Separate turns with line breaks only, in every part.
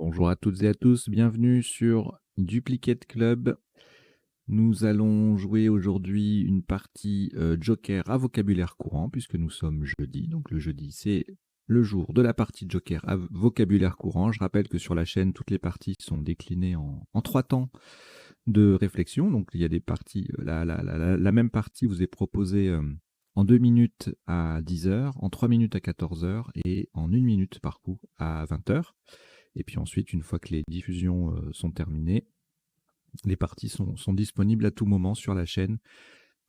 Bonjour à toutes et à tous, bienvenue sur Duplicate Club. Nous allons jouer aujourd'hui une partie Joker à vocabulaire courant, puisque nous sommes jeudi. Donc le jeudi, c'est le jour de la partie Joker à vocabulaire courant. Je rappelle que sur la chaîne, toutes les parties sont déclinées en 3 temps de réflexion. Donc il y a des parties, la même partie vous est proposée en 2 minutes à 10 heures, en 3 minutes à 14 heures et en 1 minute par coup à 20 heures. Et puis ensuite, une fois que les diffusions sont terminées, les parties sont disponibles à tout moment sur la chaîne.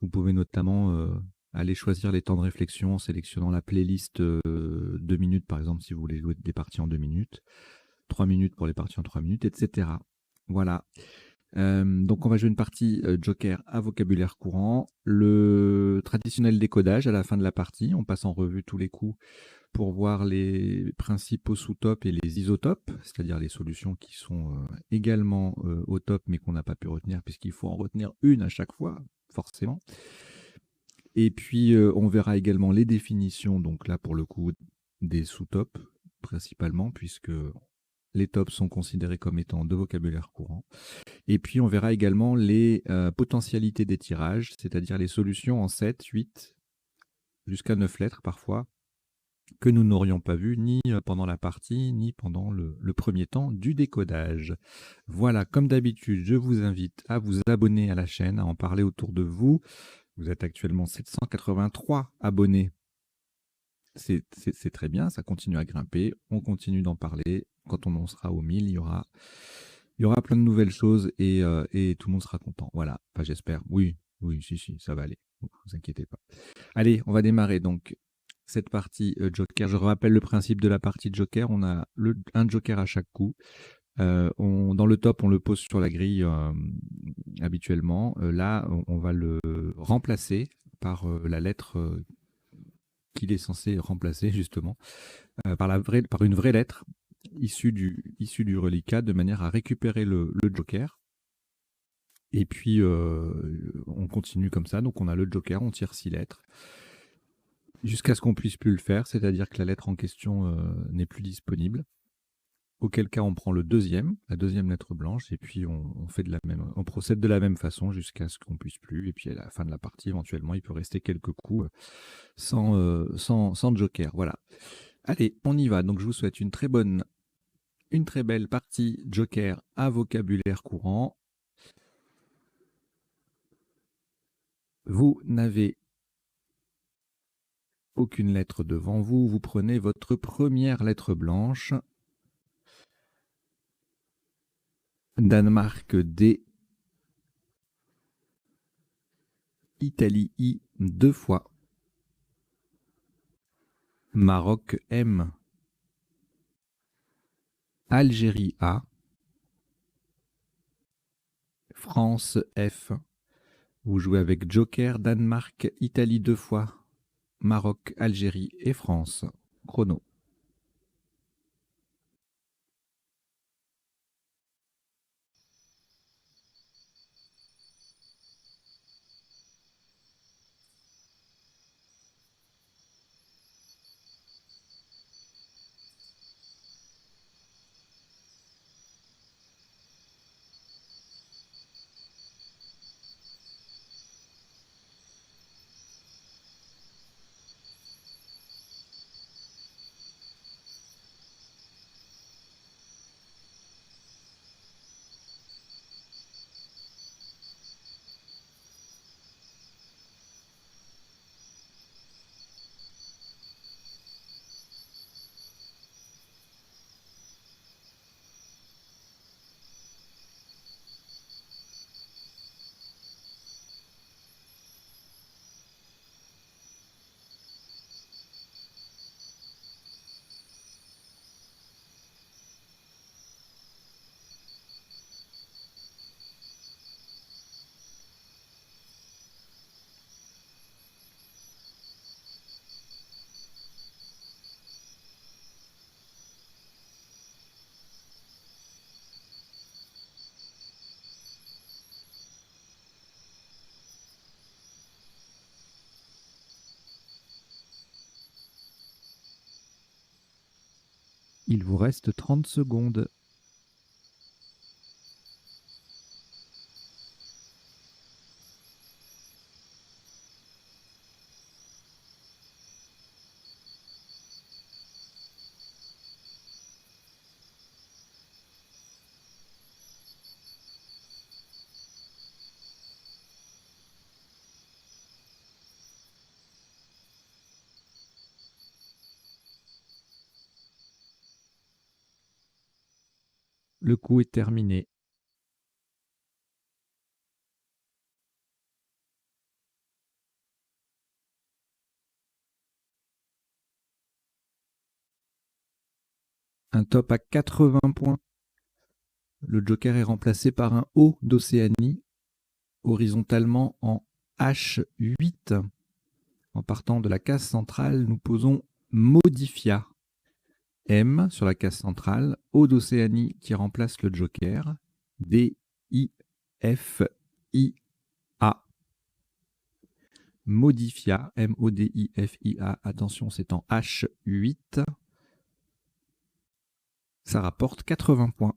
Vous pouvez notamment aller choisir les temps de réflexion en sélectionnant la playlist 2 minutes, par exemple, si vous voulez jouer des parties en 2 minutes, 3 minutes pour les parties en 3 minutes, etc. Voilà. Donc on va jouer une partie Joker à vocabulaire courant. Le traditionnel décodage à la fin de la partie, on passe en revue tous les coups pour voir les principaux sous-topes et les isotopes, c'est-à-dire les solutions qui sont également au top mais qu'on n'a pas pu retenir puisqu'il faut en retenir une à chaque fois, forcément. Et puis on verra également les définitions, donc là pour le coup des sous-tops principalement, puisque les tops sont considérés comme étant de vocabulaire courant. Et puis on verra également les potentialités des tirages, c'est-à-dire les solutions en 7, 8, jusqu'à 9 lettres parfois, que nous n'aurions pas vu ni pendant la partie, ni pendant le premier temps du décodage. Voilà, comme d'habitude, je vous invite à vous abonner à la chaîne, à en parler autour de vous. Vous êtes actuellement 783 abonnés. C'est très bien, ça continue à grimper, on continue d'en parler. Quand on en sera aux 1000, il y aura plein de nouvelles choses et tout le monde sera content. Voilà, enfin j'espère. Oui, si, ça va aller. Ne vous inquiétez pas. Allez, on va démarrer donc cette partie Joker. Je rappelle le principe de la partie Joker. On a un Joker à chaque coup. Dans le top, on le pose sur la grille habituellement. Là, on va le remplacer par la lettre qu'il est censé remplacer, justement, par une vraie lettre issue du reliquat, de manière à récupérer le Joker. Et puis, on continue comme ça. Donc, on a le Joker, on tire 6 lettres. Jusqu'à ce qu'on puisse plus le faire, c'est-à-dire que la lettre en question n'est plus disponible. Auquel cas, on prend la deuxième lettre blanche, et puis on procède de la même façon jusqu'à ce qu'on puisse plus. Et puis à la fin de la partie, éventuellement, il peut rester quelques coups sans joker. Voilà. Allez, on y va. Donc je vous souhaite une très belle partie Joker à vocabulaire courant. Vous n'avez aucune lettre devant vous. Vous prenez votre première lettre blanche. Danemark D. Italie I 2 fois. Maroc M. Algérie A. France F. Vous jouez avec Joker, Danemark, Italie 2 fois. Maroc, Algérie et France. Chrono. Il vous reste 30 secondes. Le coup est terminé. Un top à 80 points. Le joker est remplacé par un O d'Océanie, horizontalement en H8. En partant de la case centrale, nous posons Modifia. M sur la case centrale, O d'Océanie qui remplace le joker, D, I, F, I, A. Modifia, M-O-D-I-F-I-A, attention c'est en H8. Ça rapporte 80 points.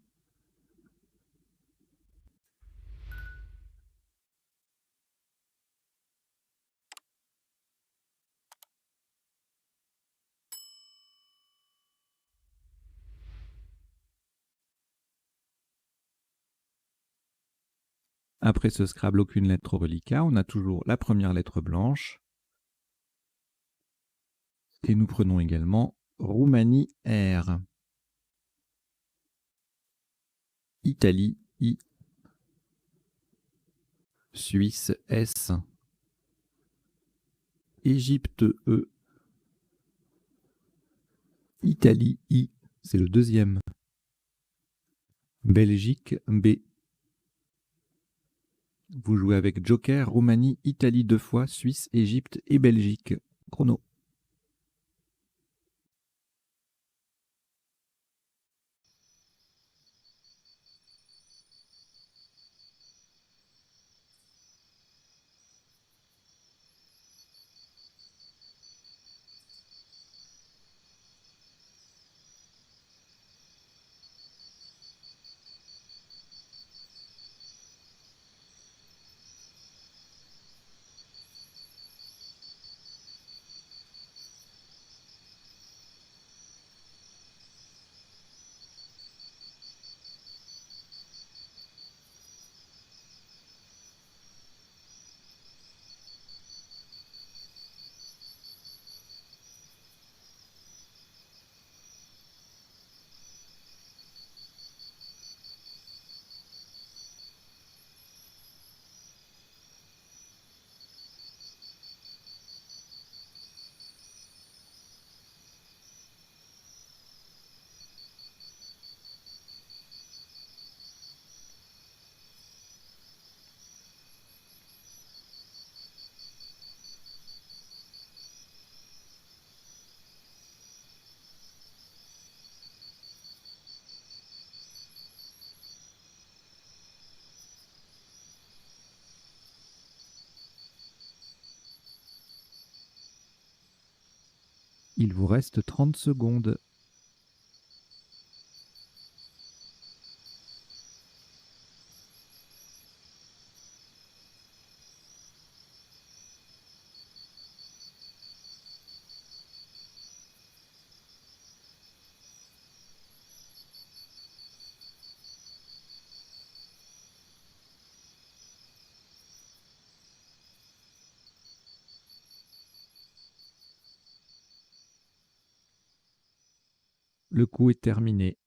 Après ce Scrabble, aucune lettre au reliquat. On a toujours la première lettre blanche. Et nous prenons également Roumanie R. Italie I. Suisse S. Égypte E. Italie I. C'est le deuxième. Belgique B. Vous jouez avec Joker, Roumanie, Italie 2 fois, Suisse, Égypte et Belgique. Chrono. Il vous reste 30 secondes. Le coup est terminé.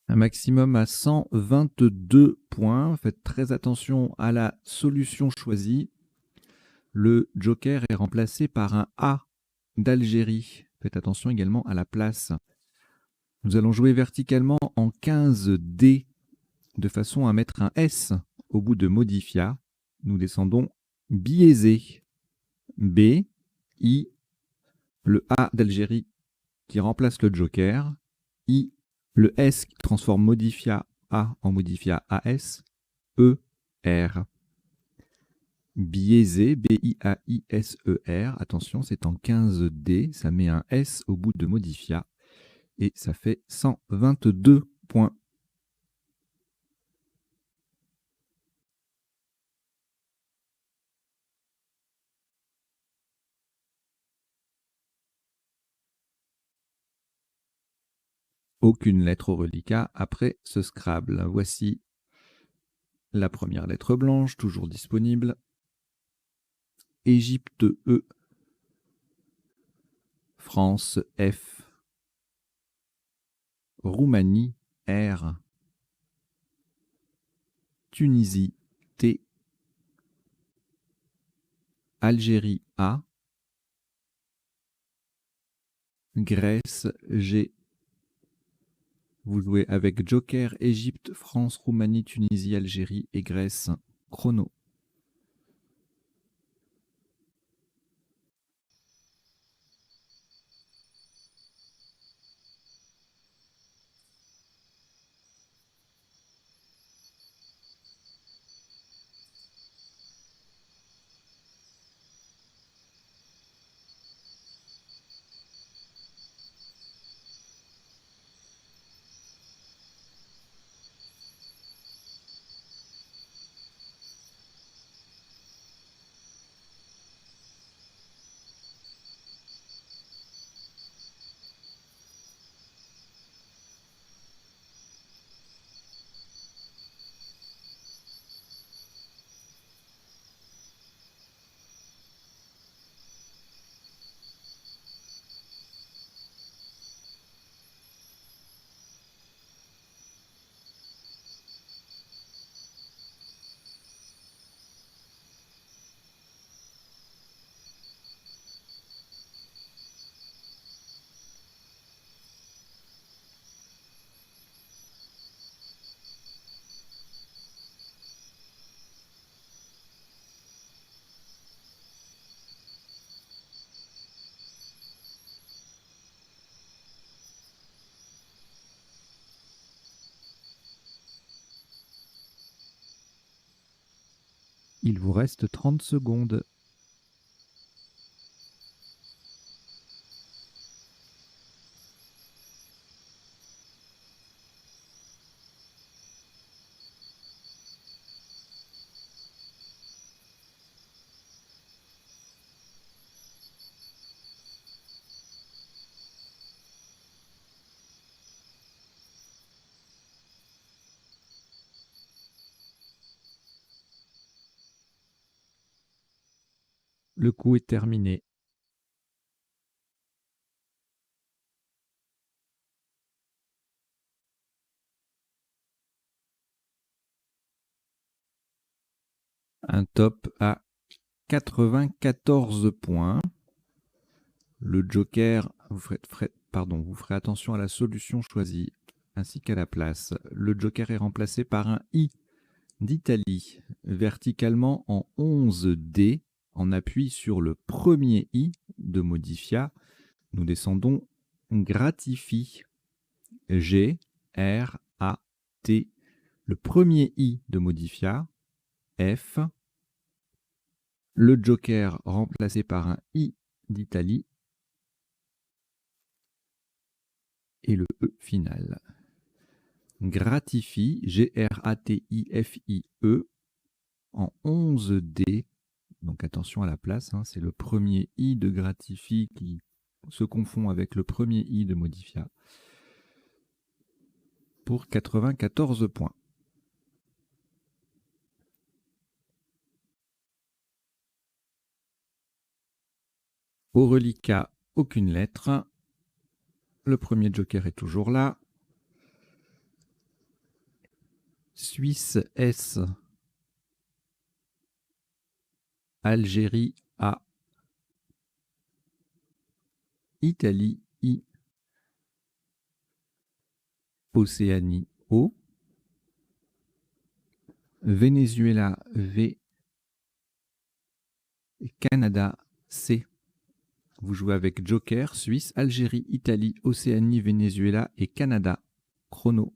Un maximum à 122 points. Faites très attention à la solution choisie. Le joker est remplacé par un A d'Algérie. Faites attention également à la place. Nous allons jouer verticalement en 15D de façon à mettre un S au bout de Modifia. Nous descendons biaisé. B, I, le A d'Algérie qui remplace le joker, I, le S qui transforme Modifia A en Modifia AS, E, R. Biaisé, B-I-A-I-S-E-R. Attention, c'est en 15D, ça met un S au bout de Modifia et ça fait 122 points. Aucune lettre au reliquat après ce Scrabble. Voici la première lettre blanche, toujours disponible. Égypte E. France F, Roumanie R, Tunisie T, Algérie A, Grèce G. Vous jouez avec Joker, Égypte, France, Roumanie, Tunisie, Algérie et Grèce. Chrono. Il vous reste 30 secondes. Le coup est terminé. Un top à 94 points. Le Joker, vous ferez attention à la solution choisie ainsi qu'à la place. Le Joker est remplacé par un I d'Italie, verticalement en 11D, en appui sur le premier I de Modifia. Nous descendons Gratifie, G, R, A, T. Le premier I de Modifia, F. Le Joker remplacé par un I d'Italie. Et le E final. Gratifie, Gratifie, en 11D. Donc attention à la place, hein, c'est le premier I de Gratifie qui se confond avec le premier I de Modifia. Pour 94 points. Au reliquat, aucune lettre. Le premier Joker est toujours là. Suisse S. Algérie A. Italie I. Océanie O. Venezuela V. Canada C. Vous jouez avec Joker, Suisse, Algérie, Italie, Océanie, Venezuela et Canada. Chrono.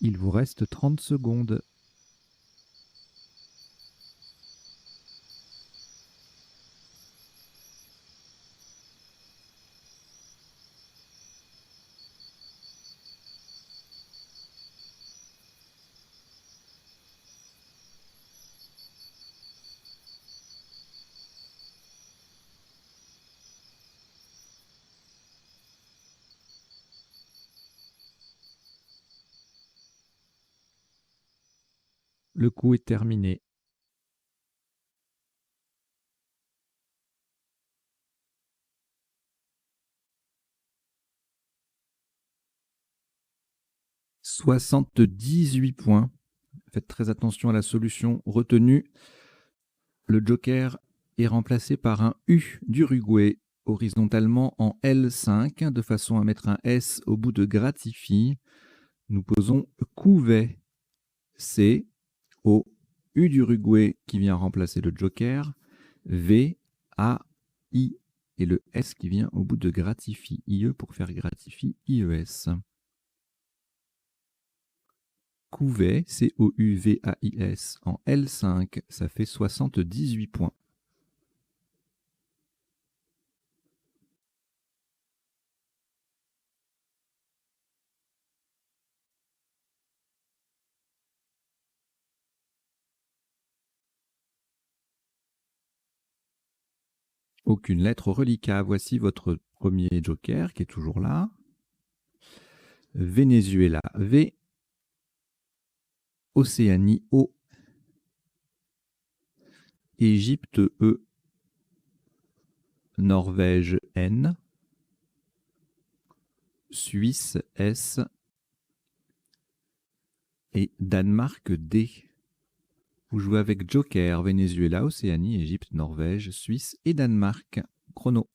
Il vous reste 30 secondes. Le coup est terminé. « 78 points. Faites très attention à la solution retenue. Le joker est remplacé par un U d'Uruguay horizontalement en L5 de façon à mettre un S au bout de gratifie. Nous posons couvet. C au U d'Uruguay qui vient remplacer le joker. V, A, I et le S qui vient au bout de gratifie. IE pour faire gratifie, IES. Couvet, C-O-U-V-A-I-S en L5, ça fait 78 points. Aucune lettre au reliquat. Voici votre premier joker qui est toujours là. Venezuela, V. Océanie, O. Égypte, E. Norvège, N. Suisse, S. Et Danemark, D. Vous jouez avec joker, Venezuela, Océanie, Égypte, Norvège, Suisse et Danemark. Chrono.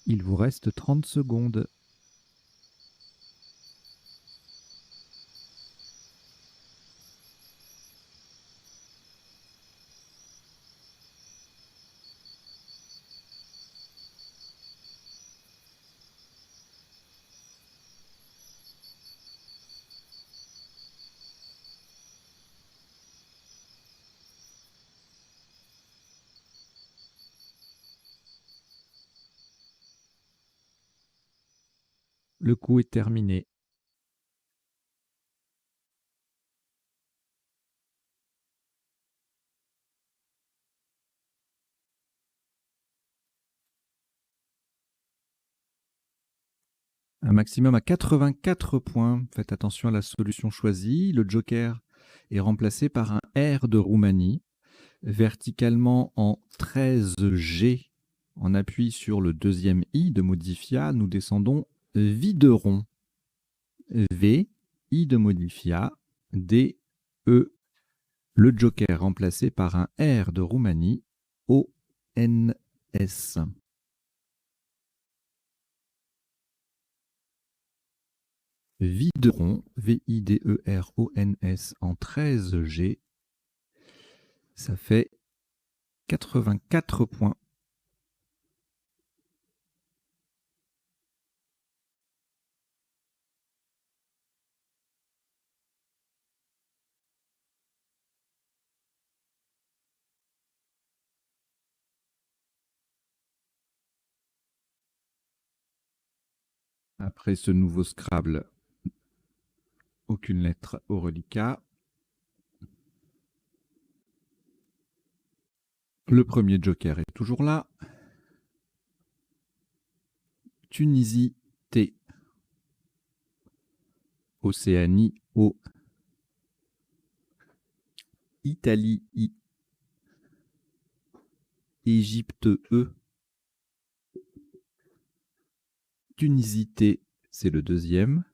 Il vous reste 30 secondes. Le coup est terminé. Un maximum à 84 points. Faites attention à la solution choisie. Le joker est remplacé par un R de Roumanie. Verticalement en 13G, en appui sur le deuxième I de Modifia, nous descendons Videron. V, I de Modifia, D, E. Le joker remplacé par un R de Roumanie, O, N, S. Videron, Viderons en 13G, ça fait 84 points. Après ce nouveau Scrabble, aucune lettre au reliquat. Le premier joker est toujours là. Tunisie, T. Océanie, O. Italie, I. Égypte, E. Tunisie, T, c'est le deuxième.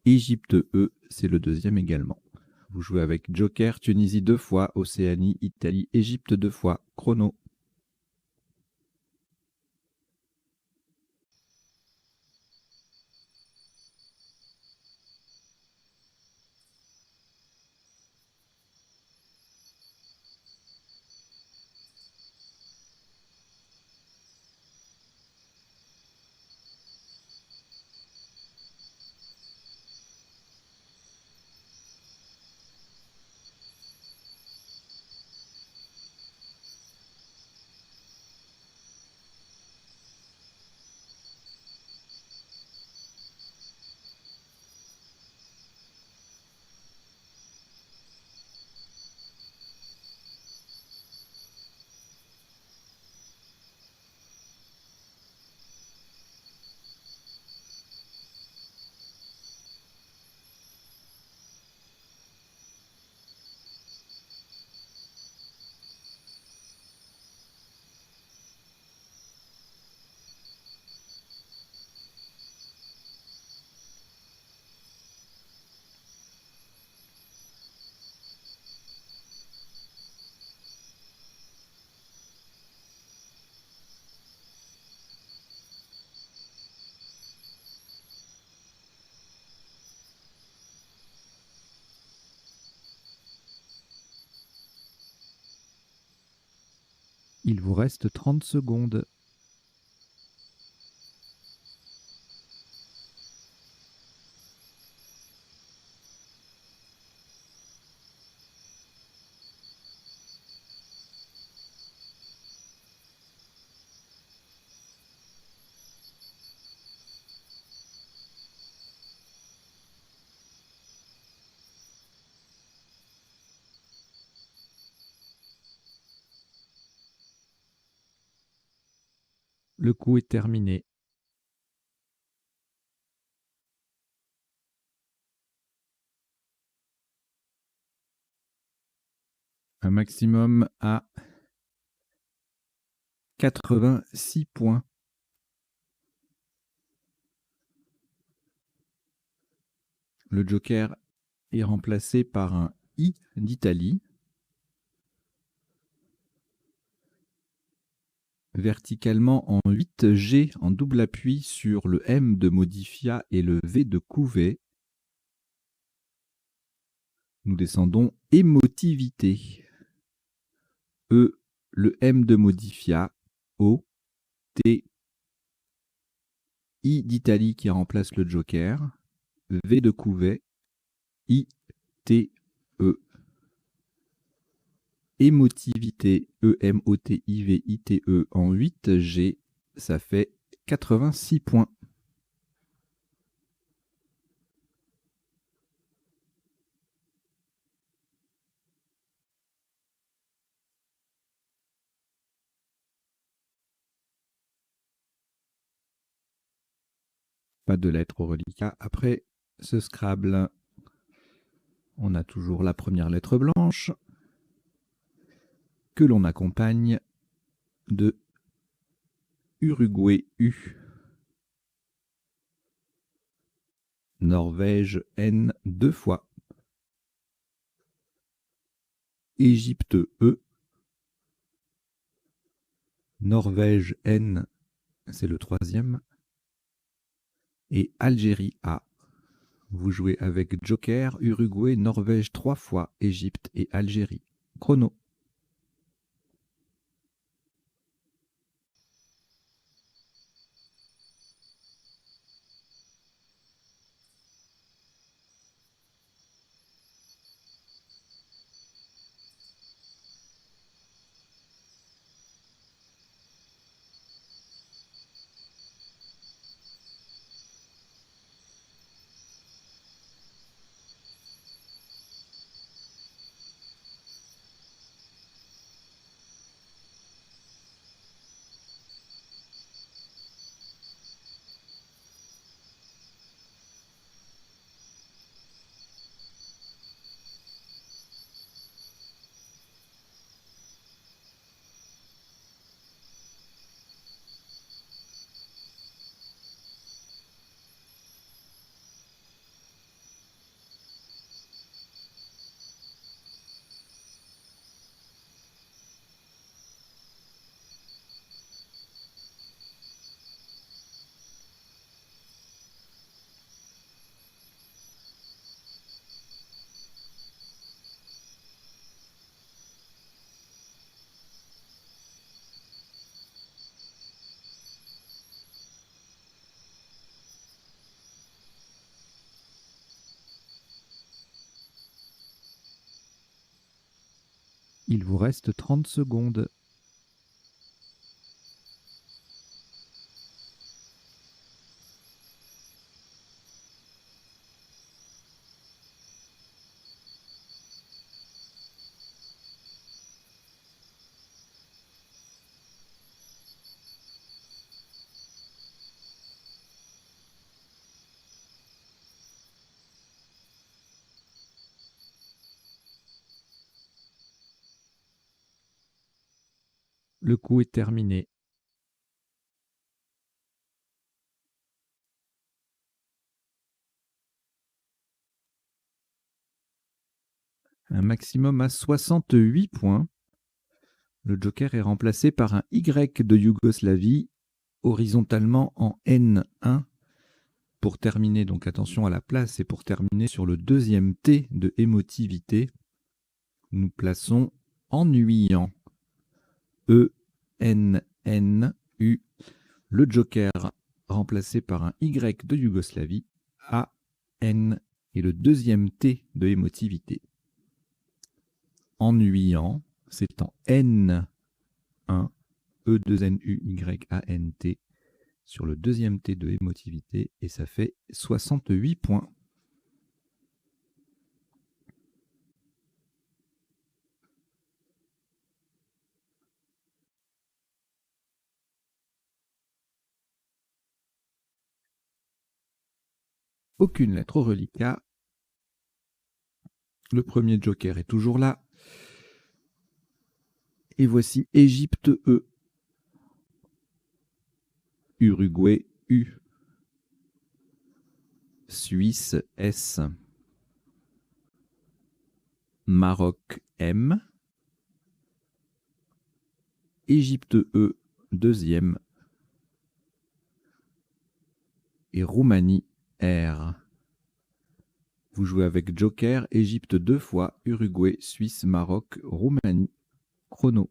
Égypte, E, c'est le deuxième également. Vous jouez avec joker, Tunisie 2 fois, Océanie, Italie, Égypte 2 fois. Chrono. Il vous reste 30 secondes. Le coup est terminé. Un maximum à 86 points. Le joker est remplacé par un I d'Italie. Verticalement en 8G en double appui sur le M de Modifia et le V de Couvet. Nous descendons émotivité. E, le M de Modifia, O, T, I d'Italie qui remplace le joker, V de Couvet, I, T, E. Émotivité, E-M-O-T-I-V-I-T-E en 8G, ça fait 86 points. Pas de lettre au reliquat. Après ce Scrabble, on a toujours la première lettre blanche que l'on accompagne de Uruguay U. Norvège N 2 fois. Égypte E. Norvège N, c'est le troisième. Et Algérie A. Vous jouez avec Joker, Uruguay, Norvège 3 fois, Égypte et Algérie. Chrono. Il vous reste 30 secondes. Le coup est terminé. Un maximum à 68 points. Le joker est remplacé par un Y de Yougoslavie, horizontalement en N1. Pour terminer, donc attention à la place, et pour terminer sur le deuxième T de émotivité, nous plaçons ennuyant. E-N-N-U. Le joker remplacé par un Y de Yougoslavie, A-N, et le deuxième T de émotivité. Ennuyant, c'est en N1, E2NUYANT, sur le deuxième T de émotivité, et ça fait 68 points. Aucune lettre au reliquat. Le premier joker est toujours là. Et voici Égypte E. Uruguay U. Suisse S. Maroc M. Égypte E, deuxième. Et Roumanie R. Vous jouez avec Joker, Égypte 2 fois, Uruguay, Suisse, Maroc, Roumanie. Chrono.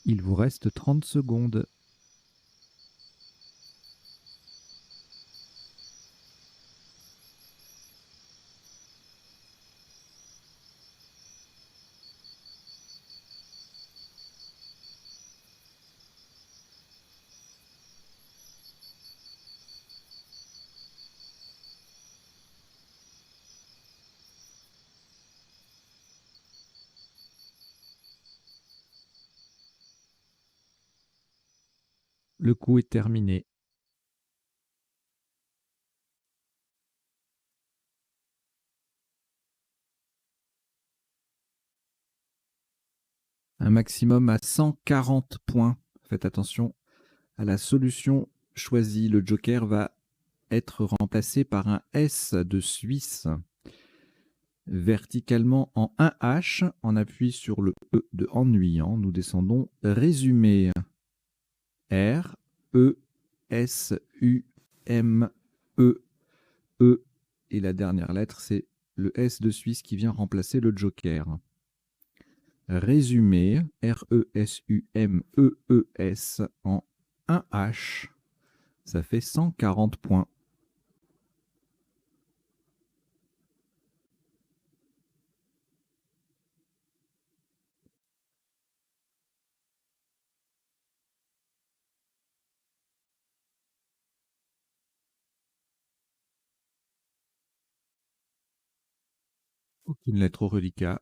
Il vous reste 30 secondes. Le coup est terminé. Un maximum à 140 points. Faites attention à la solution choisie. Le joker va être remplacé par un S de Suisse. Verticalement en 1H, on appuie sur le E de ennuyant. Nous descendons résumé. R, E, S, U, M, E, E. Et la dernière lettre, c'est le S de Suisse qui vient remplacer le joker. Résumé, R-E-S-U-M-E-E-S en 1H. Ça fait 140 points. Aucune lettre au reliquat.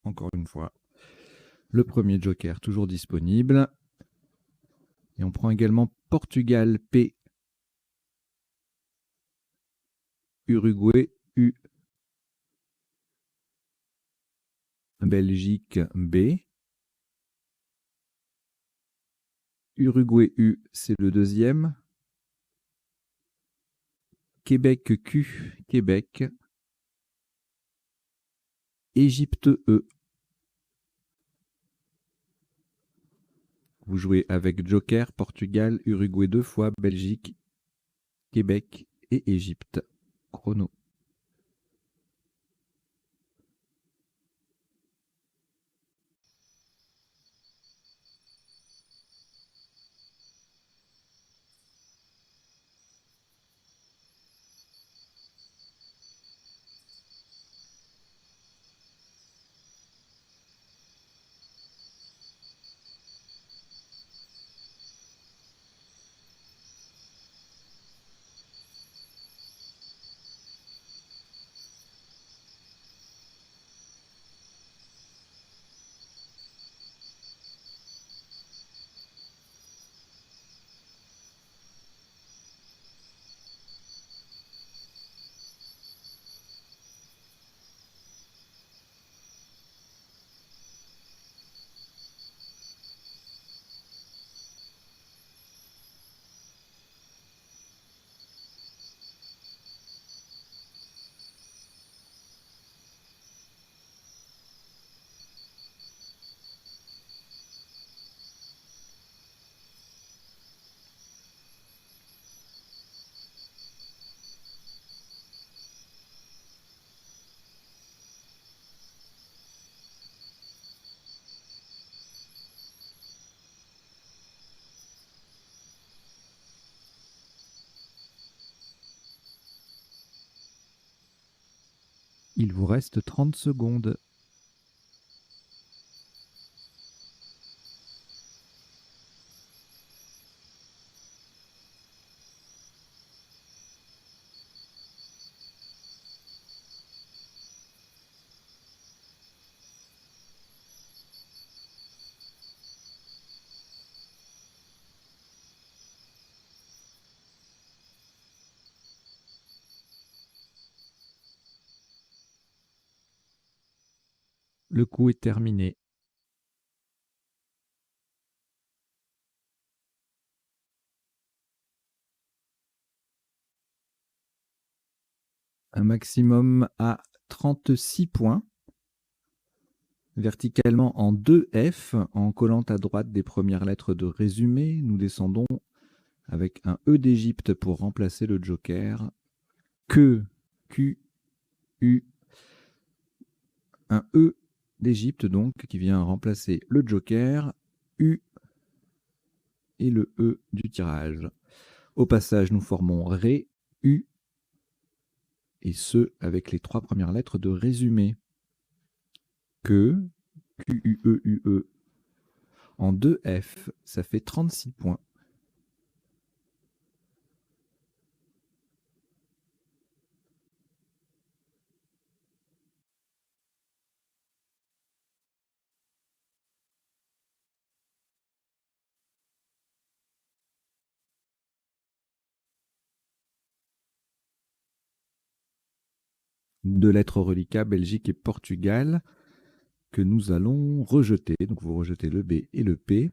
Encore une fois. Le premier joker toujours disponible. Et on prend également Portugal P, Uruguay U, Belgique B, Uruguay U, c'est le deuxième, Québec Q, Québec, Égypte E. Vous jouez avec Joker, Portugal, Uruguay 2 fois, Belgique, Québec et Égypte. Chrono. Il vous reste 30 secondes. Le coup est terminé. Un maximum à 36 points. Verticalement en 2F, en collant à droite des premières lettres de résumé, nous descendons avec un E d'Égypte pour remplacer le joker. Que, Q, U, un E d'Égypte donc qui vient remplacer le joker. U et le E du tirage. Au passage, nous formons Ré, U, et ce, avec les 3 premières lettres de résumé. Que, Q-U-E-U-E, en 2 F, ça fait 36 points. Deux lettres reliquats, Belgique et Portugal, que nous allons rejeter. Donc vous rejetez le B et le P.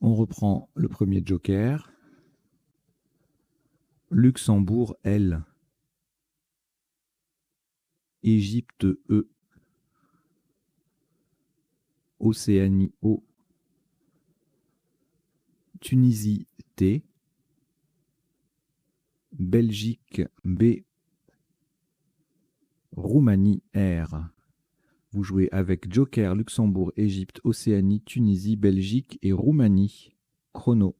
On reprend le premier joker. Luxembourg, L. Égypte, E. Océanie, O. Tunisie, T. Belgique, B. Roumanie, R. Vous jouez avec Joker, Luxembourg, Égypte, Océanie, Tunisie, Belgique et Roumanie. Chrono.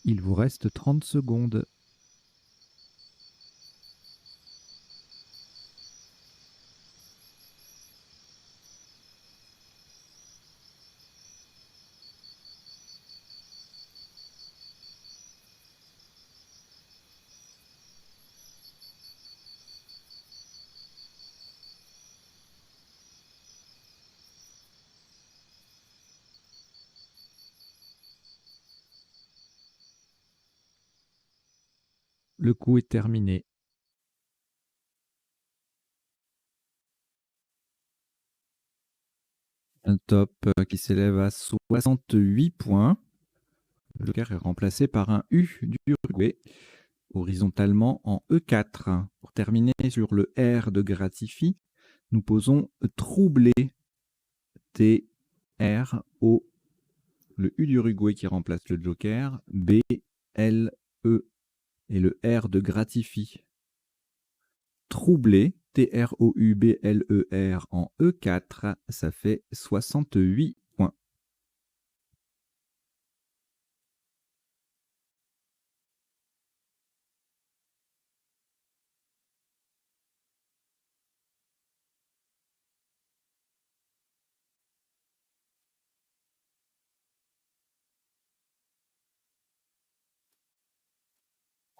Il vous reste 30 secondes. Le coup est terminé. Un top qui s'élève à 68 points. Le joker est remplacé par un U d'Uruguay, horizontalement en E4. Pour terminer sur le R de Gratifie, nous posons Troublé, T, R, O, le U d'Uruguay qui remplace le joker, B, L, E, et le R de Gratifie. Troublé, T-R-O-U-B-L-E-R en E4, ça fait 68 points.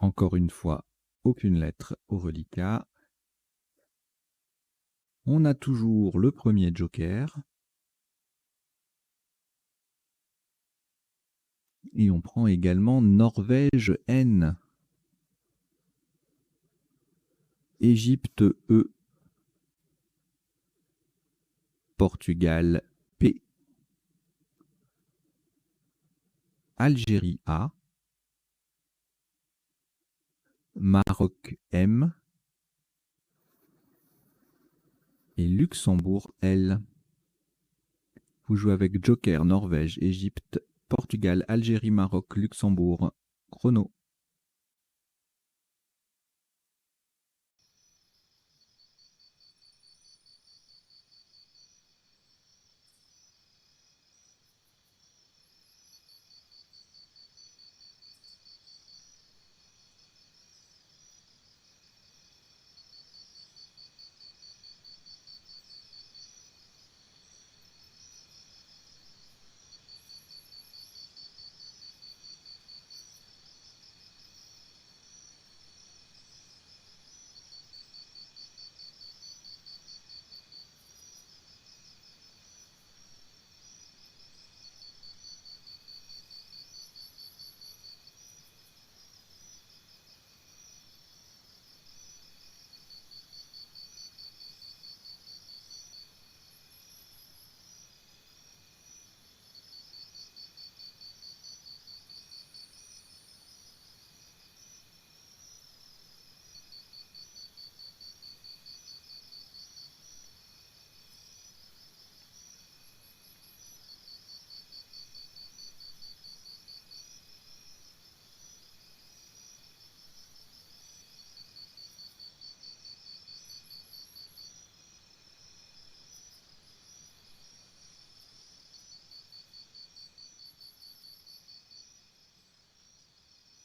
Encore une fois, aucune lettre au reliquat. On a toujours le premier joker. Et on prend également Norvège N. Égypte E. Portugal P. Algérie A. Maroc M. Et Luxembourg L. Vous jouez avec Joker, Norvège, Égypte, Portugal, Algérie, Maroc, Luxembourg. Chrono.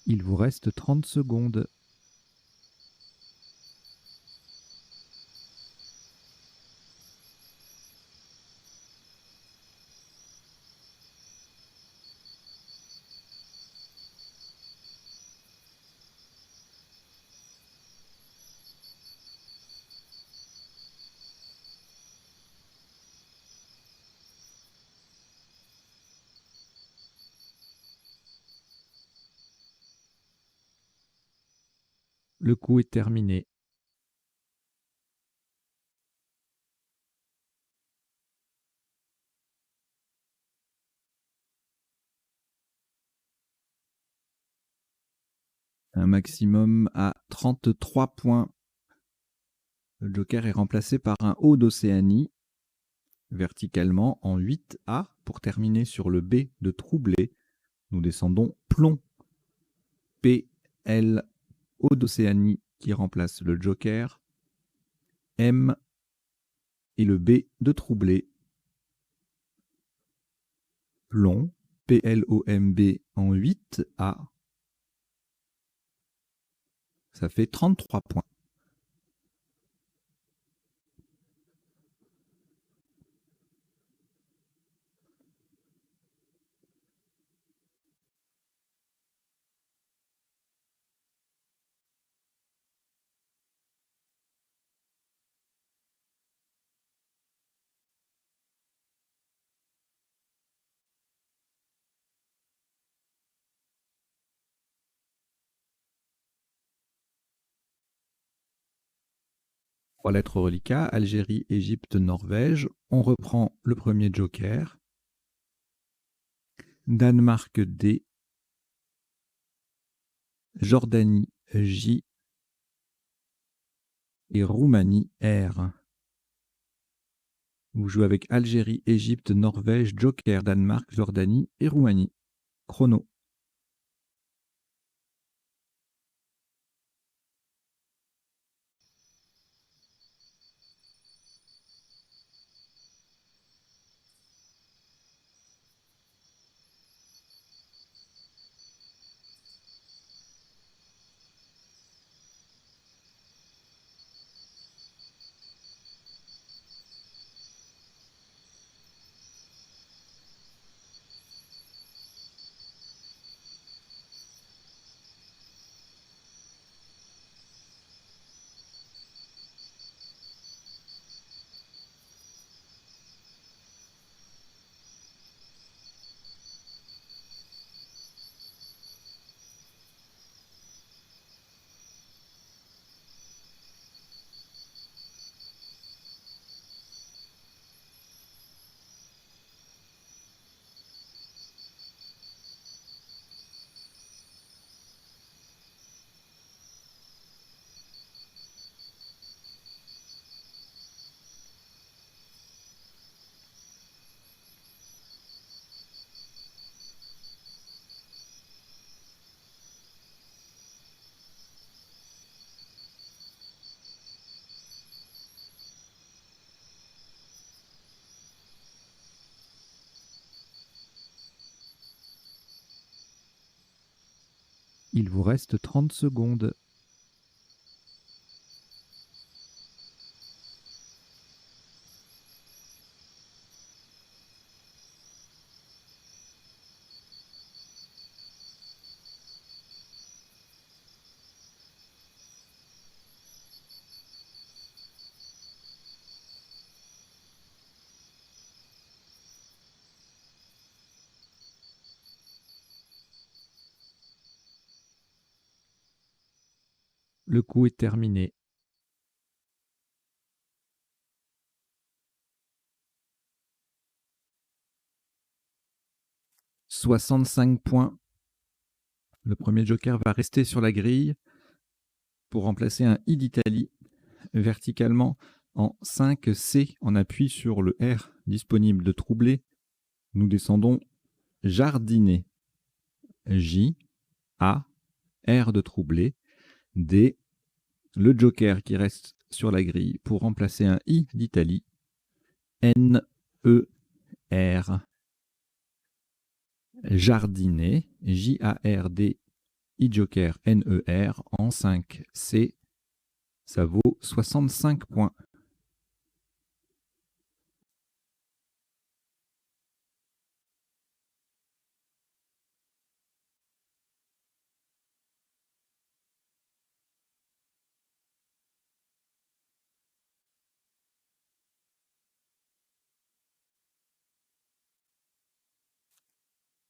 Il vous reste 30 secondes. Le coup est terminé. Un maximum à 33 points. Le joker est remplacé par un haut d'Océanie, verticalement en 8A. Pour terminer sur le B de troublé, nous descendons plomb. P, L, haut d'Océanie qui remplace le joker. M et le B de troublé. Plomb, P-L-O-M-B en 8A. Ça fait 33 points. Trois lettres reliquats, Algérie, Égypte, Norvège. On reprend le premier joker. Danemark D. Jordanie J. Et Roumanie R. Vous jouez avec Algérie, Égypte, Norvège, joker, Danemark, Jordanie et Roumanie. Chrono. Il vous reste 30 secondes. Le coup est terminé. « 65 points. Le premier joker va rester sur la grille pour remplacer un I d'Italie verticalement en 5C en appui sur le R disponible de troubler. Nous descendons jardiner. J, A, R de troubler. D, le joker qui reste sur la grille pour remplacer un I d'Italie. N, E, R. Jardiner. J-A-R-D, I joker, N-E-R en 5C. Ça vaut 65 points.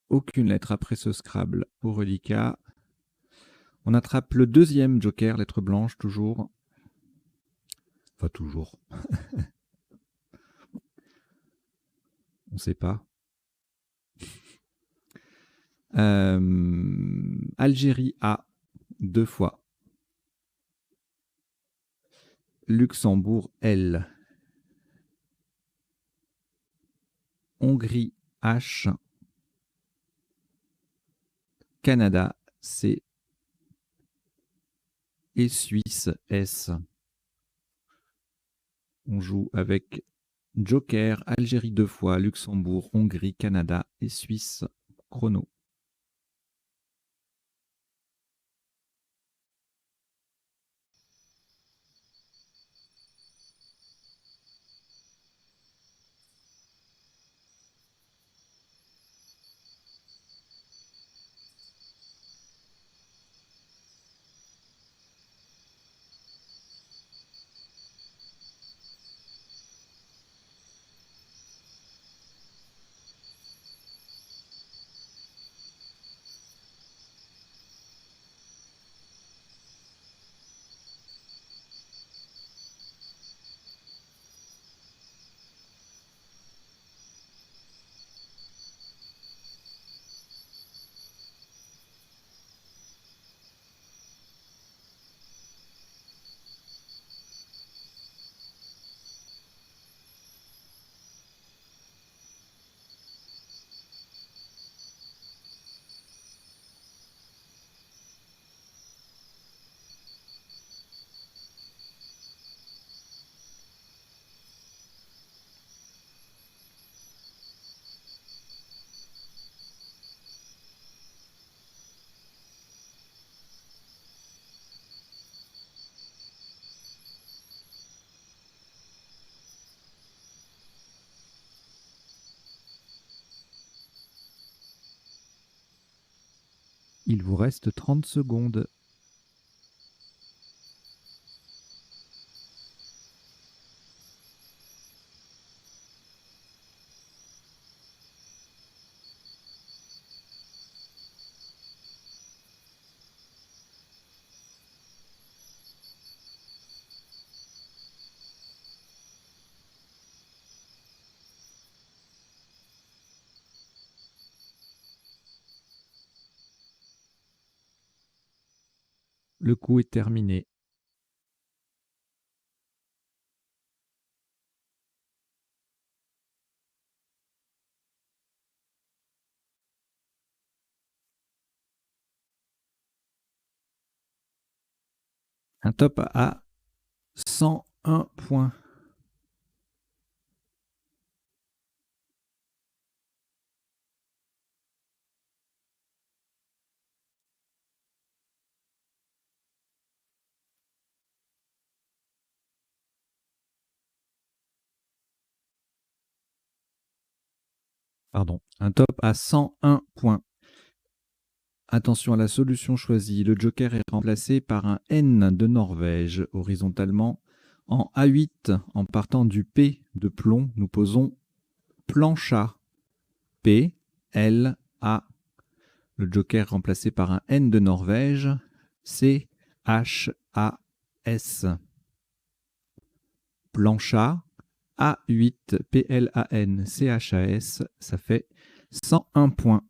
Aucune lettre après ce Scrabble pour reliquat. On attrape le deuxième joker, lettre blanche, toujours. Enfin, toujours. On ne sait pas. Algérie A, 2 fois. Luxembourg L. Hongrie H. Canada C. Et Suisse S. On joue avec joker, Algérie 2 fois, Luxembourg, Hongrie, Canada et Suisse. Chrono. Il vous reste 30 secondes. Le coup est terminé. Un top à 101 points. Pardon, un top à 101 points. Attention à la solution choisie. Le joker est remplacé par un N de Norvège horizontalement. En A8, en partant du P de plomb, nous posons plancha. P, L, A. Le joker remplacé par un N de Norvège. C, H, A, S. Plancha. A8, P-L-A-N, C-H-A-S. Ça fait 101 points.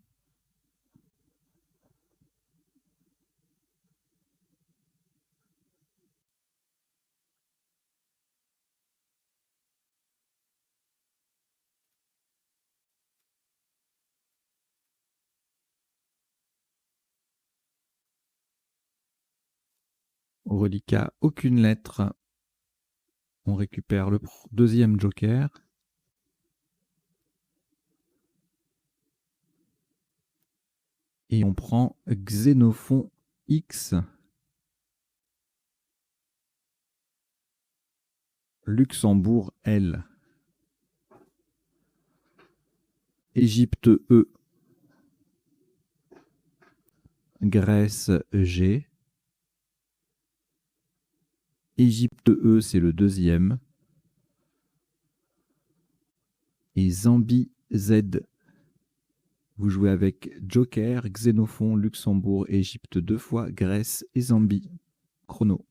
Au reliquat, aucune lettre. On récupère le deuxième joker. Et on prend Xénophon X. Luxembourg L. Égypte E. Grèce G. Égypte E, c'est le deuxième. Et Zambie Z. Vous jouez avec Joker, Xénophon, Luxembourg, Égypte 2 fois, Grèce et Zambie. Chrono.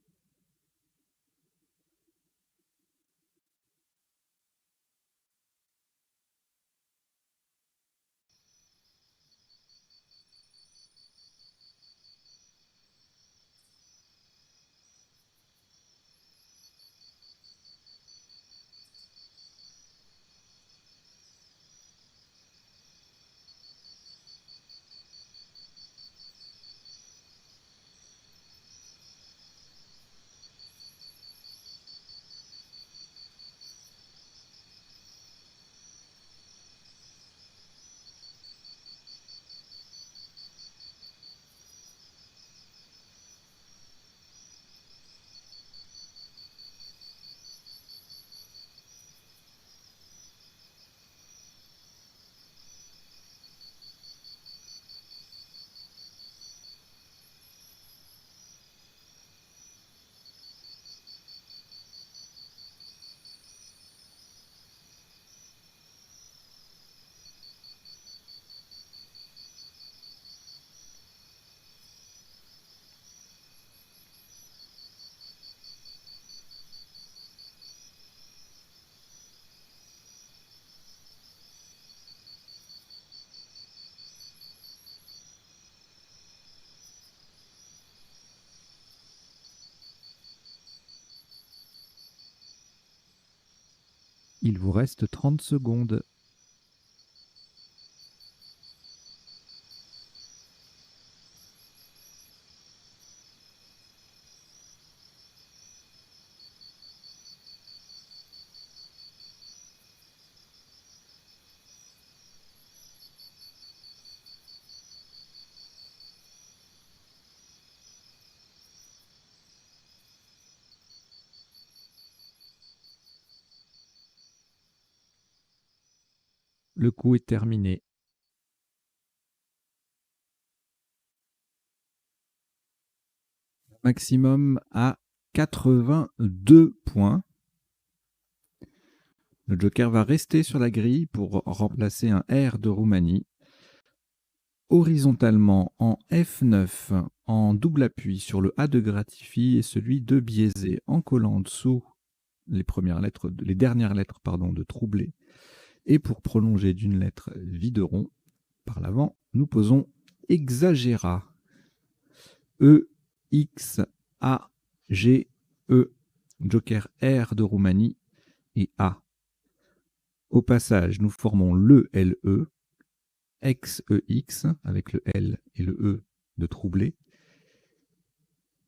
Il vous reste 30 secondes. Le coup est terminé. Maximum à 82 points. Le joker va rester sur la grille pour remplacer un R de Roumanie. Horizontalement en F9, en double appui sur le A de Gratifie et celui de biaisé, en collant en dessous les dernières lettres de troublé. Et pour prolonger d'une lettre videron par l'avant, nous posons exagéra. E, X, A, G, E, joker R de Roumanie et A. Au passage, nous formons le LE, XEX, avec le L et le E de troublé,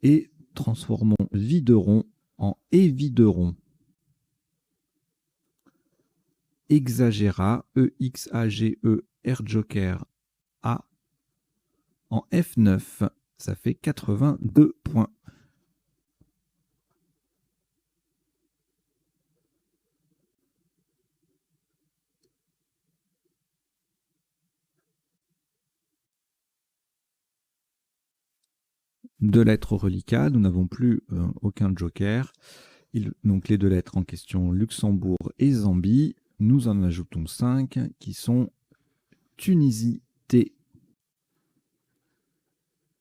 et transformons videron en évideron. Exagéra, E-X-A-G-E, R joker A. En F9, ça fait 82 points. Deux lettres au reliquat, nous n'avons plus aucun joker. Donc les deux lettres en question, Luxembourg et Zambie. Nous en ajoutons 5 qui sont Tunisie T,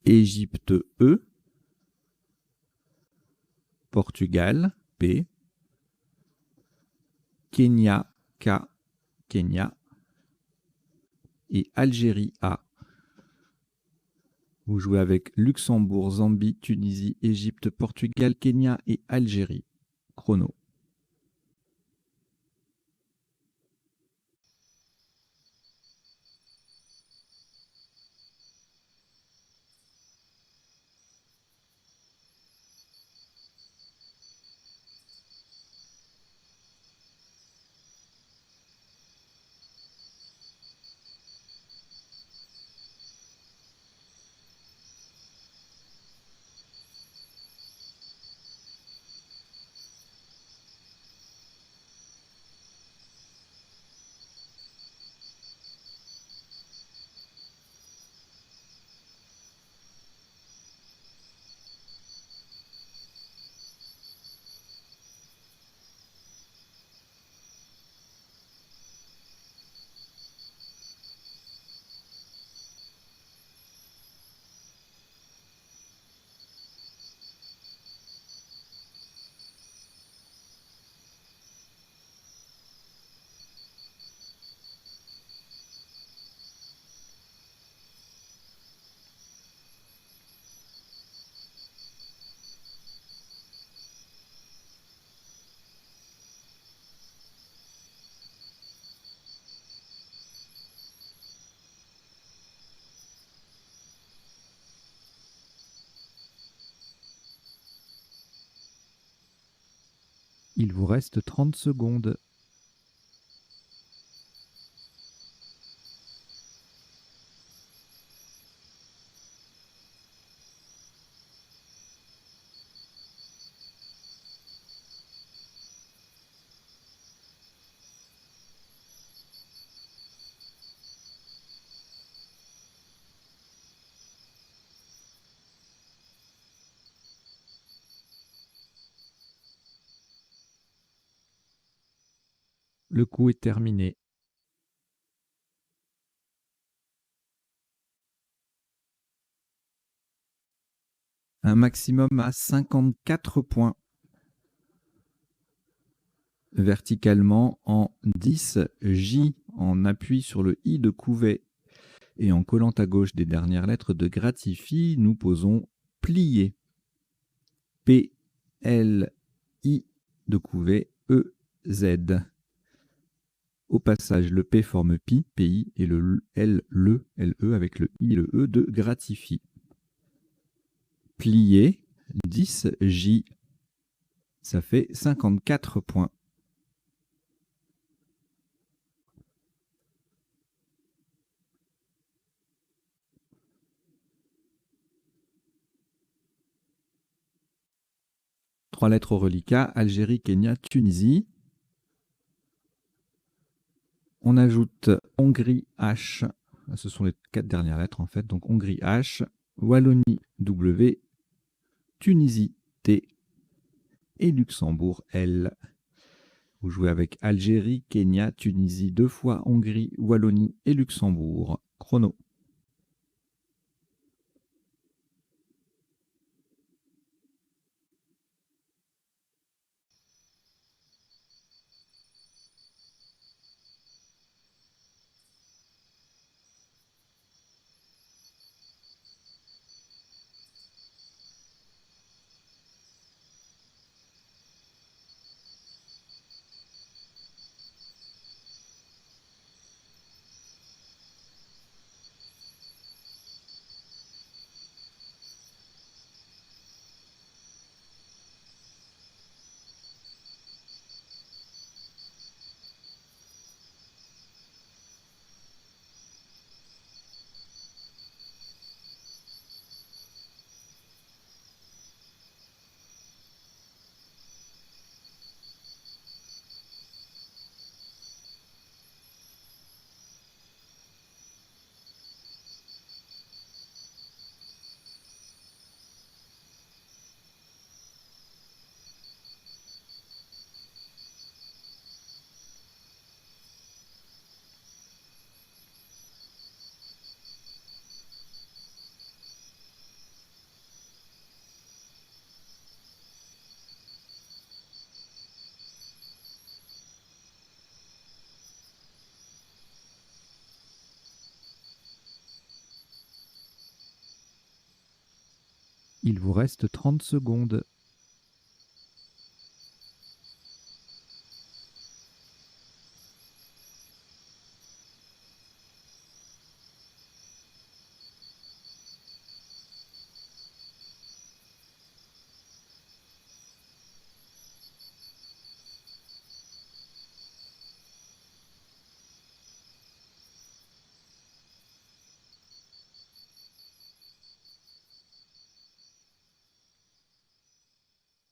Égypte E, Portugal P, Kenya K, Kenya, et Algérie A. Vous jouez avec Luxembourg, Zambie, Tunisie, Égypte, Portugal, Kenya et Algérie. Chrono. Il vous reste 30 secondes. Le coup est terminé. Un maximum à 54 points. Verticalement en 10, J en appui sur le I de Couvet et en collant à gauche des dernières lettres de Gratifie, nous posons plier. P, L, I de Couvet, E, Z. Au passage, le P forme pi, PI, et le L, LE avec le I, le E de Gratifie. Plier, 10, J, ça fait 54 points. Trois lettres au reliquat, Algérie, Kenya, Tunisie. On ajoute Hongrie H, ce sont les 4 dernières lettres en fait, donc Hongrie H, Wallonie W, Tunisie T et Luxembourg L. Vous jouez avec Algérie, Kenya, Tunisie, 2 fois Hongrie, Wallonie et Luxembourg. Chrono. Il vous reste 30 secondes.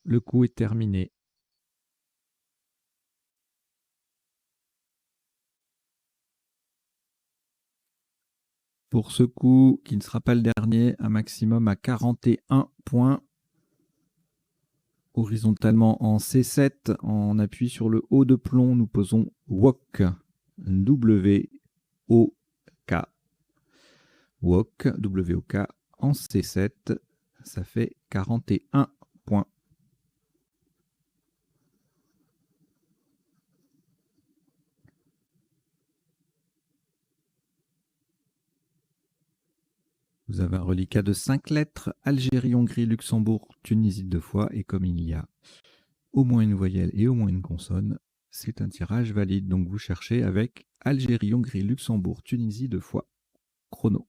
Le coup est terminé. Pour ce coup, qui ne sera pas le dernier, un maximum à 41 points. Horizontalement en C7, en appui sur le haut de plomb, nous posons WOK. W-O-K. WOK, W-O-K en C7. Ça fait 41 points. Vous avez un reliquat de 5 lettres, Algérie, Hongrie, Luxembourg, Tunisie 2 fois, et comme il y a au moins une voyelle et au moins une consonne, c'est un tirage valide. Donc vous cherchez avec Algérie, Hongrie, Luxembourg, Tunisie 2 fois. Chrono.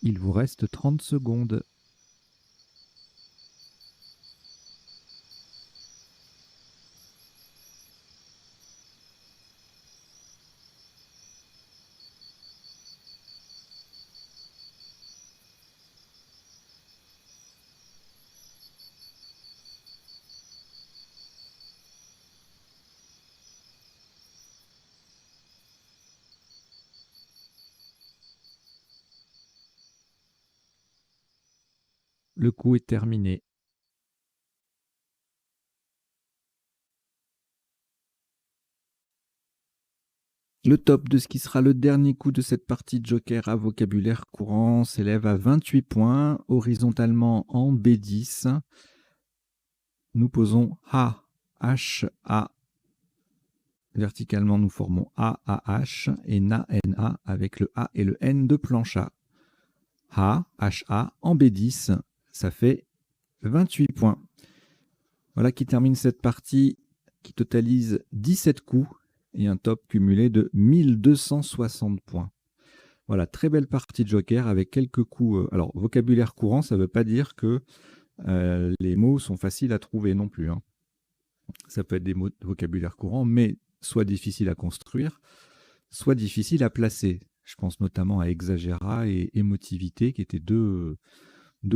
Il vous reste 30 secondes. Le coup est terminé. Le top de ce qui sera le dernier coup de cette partie de Joker à vocabulaire courant s'élève à 28 points, horizontalement en B10. Nous posons A, H, A. Verticalement, nous formons A, A, H et Na, N, A avec le A et le N de planche A. A, H, A en B10, ça fait 28 points. Voilà qui termine cette partie qui totalise 17 coups et un top cumulé de 1260 points. Voilà, très belle partie de Joker avec quelques coups. Alors, vocabulaire courant, ça ne veut pas dire que les mots sont faciles à trouver non plus, hein. Ça peut être des mots de vocabulaire courant, mais soit difficiles à construire, soit difficiles à placer. Je pense notamment à exagérat et émotivité, qui étaient deux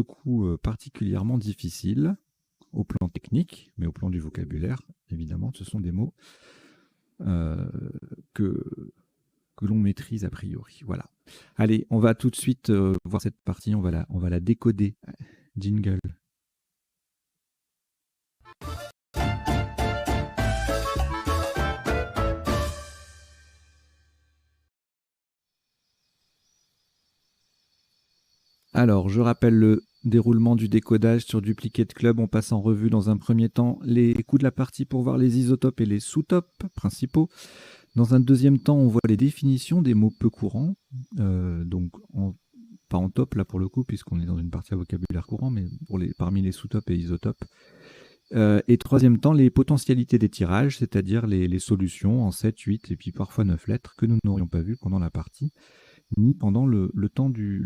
coups particulièrement difficiles au plan technique, mais au plan du vocabulaire, évidemment, ce sont des mots que l'on maîtrise a priori. Voilà. Allez, on va tout de suite voir cette partie, on va la décoder. Jingle. Alors, je rappelle le déroulement du décodage sur Duplicate Club, on passe en revue dans un premier temps les coups de la partie pour voir les isotopes et les sous-topes principaux. Dans un deuxième temps, on voit les définitions des mots peu courants, donc pas en top là pour le coup, puisqu'on est dans une partie à vocabulaire courant, mais parmi les sous-topes et isotopes. Et troisième temps, les potentialités des tirages, c'est-à-dire les solutions en 7, 8 et puis parfois 9 lettres que nous n'aurions pas vues pendant la partie, ni pendant le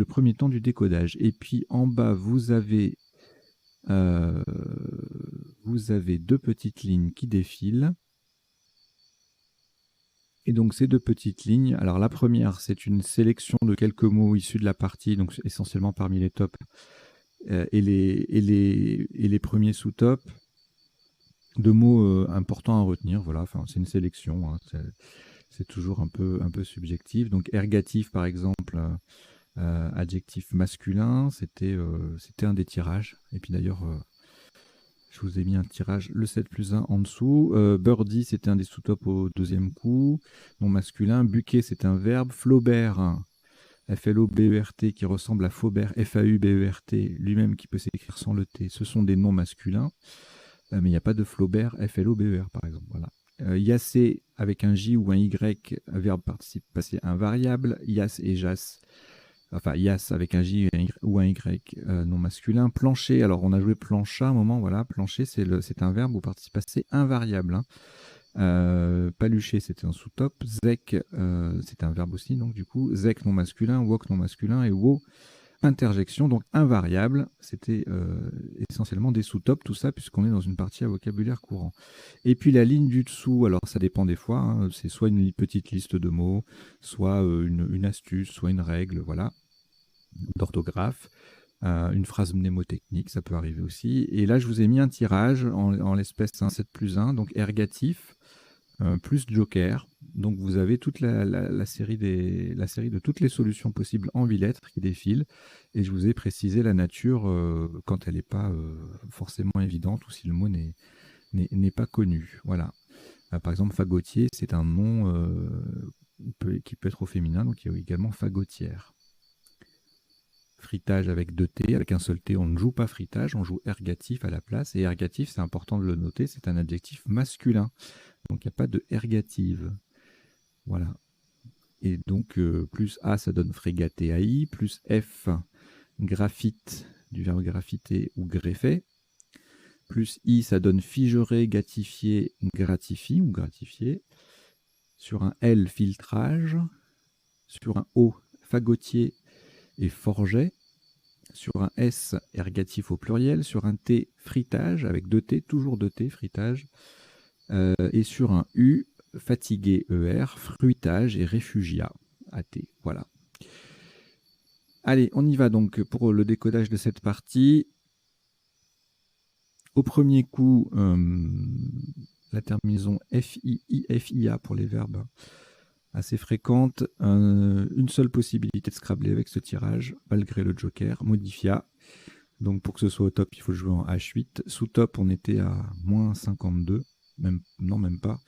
premier temps du décodage. Et puis en bas, vous avez deux petites lignes qui défilent. Et donc ces deux petites lignes, alors la première, c'est une sélection de quelques mots issus de la partie, donc essentiellement parmi les tops et les premiers sous-tops, de mots importants à retenir. Voilà, enfin, c'est une sélection, hein, c'est toujours un peu subjectif. Donc ergatif, par exemple, adjectif masculin, c'était un des tirages. Et puis d'ailleurs, je vous ai mis un tirage, le 7+1 en dessous. Birdie, c'était un des sous-tops au deuxième coup. Non masculin. Buquet, c'est un verbe. Flaubert, F-L-O-B-E-R-T, qui ressemble à Faubert, F-A-U-B-E-R-T, lui-même qui peut s'écrire sans le T. Ce sont des noms masculins. Mais il n'y a pas de Flaubert, F-L-O-B-E-R, par exemple. Voilà. Yassé, avec un J ou un Y, verbe participe passé invariable. Yass et Jas. Enfin, Yass avec un J ou un Y non masculin. Plancher, alors on a joué plancha à un moment, voilà. Plancher, c'est un verbe au participe passé invariable. Hein. Palucher, c'était un sous-top. Zec, c'est un verbe aussi, donc du coup. Zec non masculin, wok non masculin et wo interjection, donc invariable. C'était essentiellement des sous-tops, tout ça, puisqu'on est dans une partie à vocabulaire courant. Et puis la ligne du dessous, alors ça dépend des fois, hein, c'est soit une petite liste de mots, soit une astuce, soit une règle, voilà, d'orthographe, une phrase mnémotechnique, ça peut arriver aussi. Et là, je vous ai mis un tirage en l'espèce 7+1, donc ergatif, plus joker. Donc vous avez toute la série de toutes les solutions possibles en 8 lettres qui défilent. Et je vous ai précisé la nature quand elle n'est pas forcément évidente ou si le mot n'est pas connu. Voilà. Par exemple, fagotier, c'est un nom qui peut être au féminin, donc il y a également fagotière. Fritage avec 2 T, avec un seul T, on ne joue pas fritage, on joue ergatif à la place. Et ergatif, c'est important de le noter, c'est un adjectif masculin. Donc il n'y a pas de ergative. Voilà. Et donc plus A, ça donne frégaté AI, plus F, graphite, du verbe graffiter ou greffer. Plus I, ça donne figerer, gatifier, gratifie ou gratifier. Sur un L, filtrage. Sur un O, fagotier et forget. Sur un S, ergatif au pluriel. Sur un T, fritage, avec 2 T, toujours 2 T, fritage. Et sur un U, fatigué, ER, fruitage et réfugiat, AT. Voilà. Allez, on y va donc pour le décodage de cette partie. Au premier coup, la terminaison FII, FIA pour les verbes assez fréquentes. Une seule possibilité de scrabler avec ce tirage, malgré le joker, modifia. Donc pour que ce soit au top, il faut jouer en H8. Sous top, on était à moins 52. Même pas.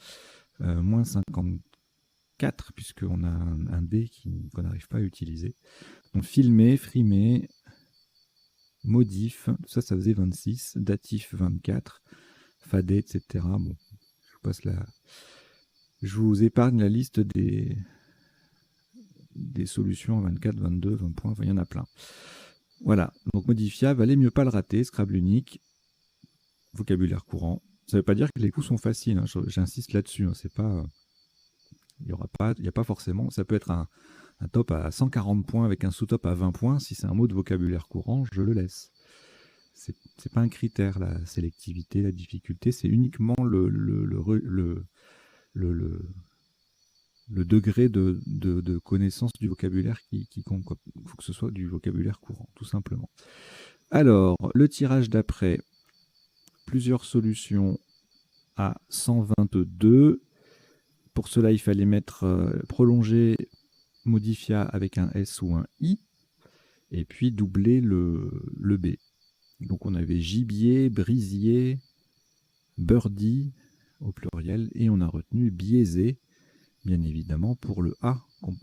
Moins 54, puisqu'on a un D qu'on n'arrive pas à utiliser. Donc filmer, frimer, modif, ça faisait 26, datif 24, fadé, etc. Bon, je vous épargne la liste des solutions à 24, 22, 20 points, enfin, il y en a plein. Voilà, donc modifia, valait mieux pas le rater, Scrabble unique, vocabulaire courant. Ça ne veut pas dire que les coups sont faciles, hein, j'insiste là-dessus, hein, c'est pas... Il n'y a pas forcément... Ça peut être un top à 140 points avec un sous-top à 20 points. Si c'est un mot de vocabulaire courant, je le laisse. C'est pas un critère, la sélectivité, la difficulté. C'est uniquement le degré de connaissance du vocabulaire qui compte. Il faut que ce soit du vocabulaire courant, tout simplement. Alors, le tirage d'après, plusieurs solutions à 122. Pour cela, il fallait mettre prolonger modifia avec un S ou un I, et puis doubler le B. Donc on avait gibier, brisier, birdie au pluriel, et on a retenu biaisé, bien évidemment, pour le A qu'on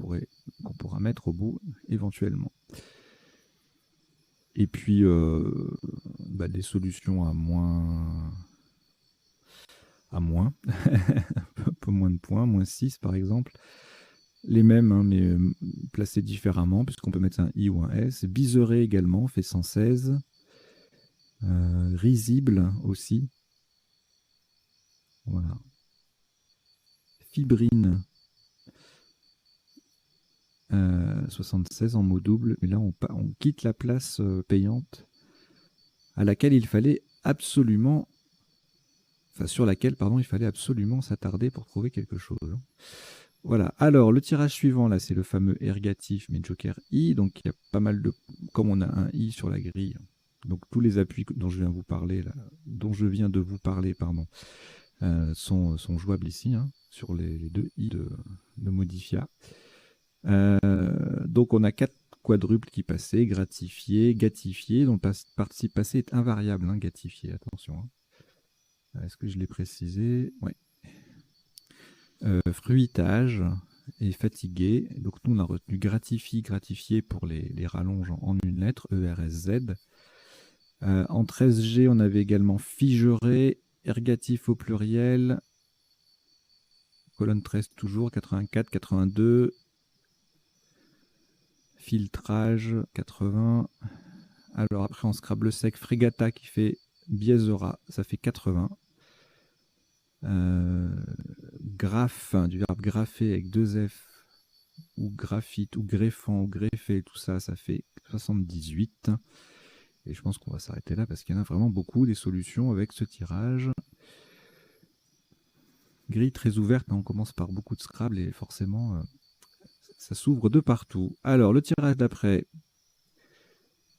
pourra mettre au bout éventuellement. Et puis, des solutions à moins, un peu moins de points, moins 6 par exemple. Les mêmes, hein, mais placés différemment, puisqu'on peut mettre un I ou un S. Biseré également, fait 116. Risible aussi. Voilà. Fibrine, 76 en mot double. Mais là, on quitte la place payante à laquelle il fallait absolument... Enfin, sur laquelle, pardon, il fallait absolument s'attarder pour trouver quelque chose. Voilà. Alors, le tirage suivant, là, c'est le fameux ergatif, mais Joker I. Donc, il y a pas mal de... Comme on a un I sur la grille, donc tous les appuis dont je viens de vous parler, pardon, sont jouables ici, hein, sur les deux I de Modifia. Donc, on a 4 quadruples qui passaient, gratifié, gatifié. Donc, le participe passé est invariable, hein, gatifié, attention. Hein. Est-ce que je l'ai précisé? Oui. Fruitage et fatigué. Donc nous on a retenu gratifié pour les rallonges en une lettre, ERSZ. En 13G on avait également figeré, ergatif au pluriel, colonne 13 toujours, 84, 82, filtrage, 80. Alors après en Scrabble sec, frégata qui fait biaisera, ça fait 80. Graphe, du verbe graffer avec 2 F, ou graphite, ou greffant, ou greffé, tout ça, ça fait 78. Et je pense qu'on va s'arrêter là parce qu'il y en a vraiment beaucoup des solutions avec ce tirage. Grille très ouverte, on commence par beaucoup de Scrabble et forcément, ça s'ouvre de partout. Alors, le tirage d'après,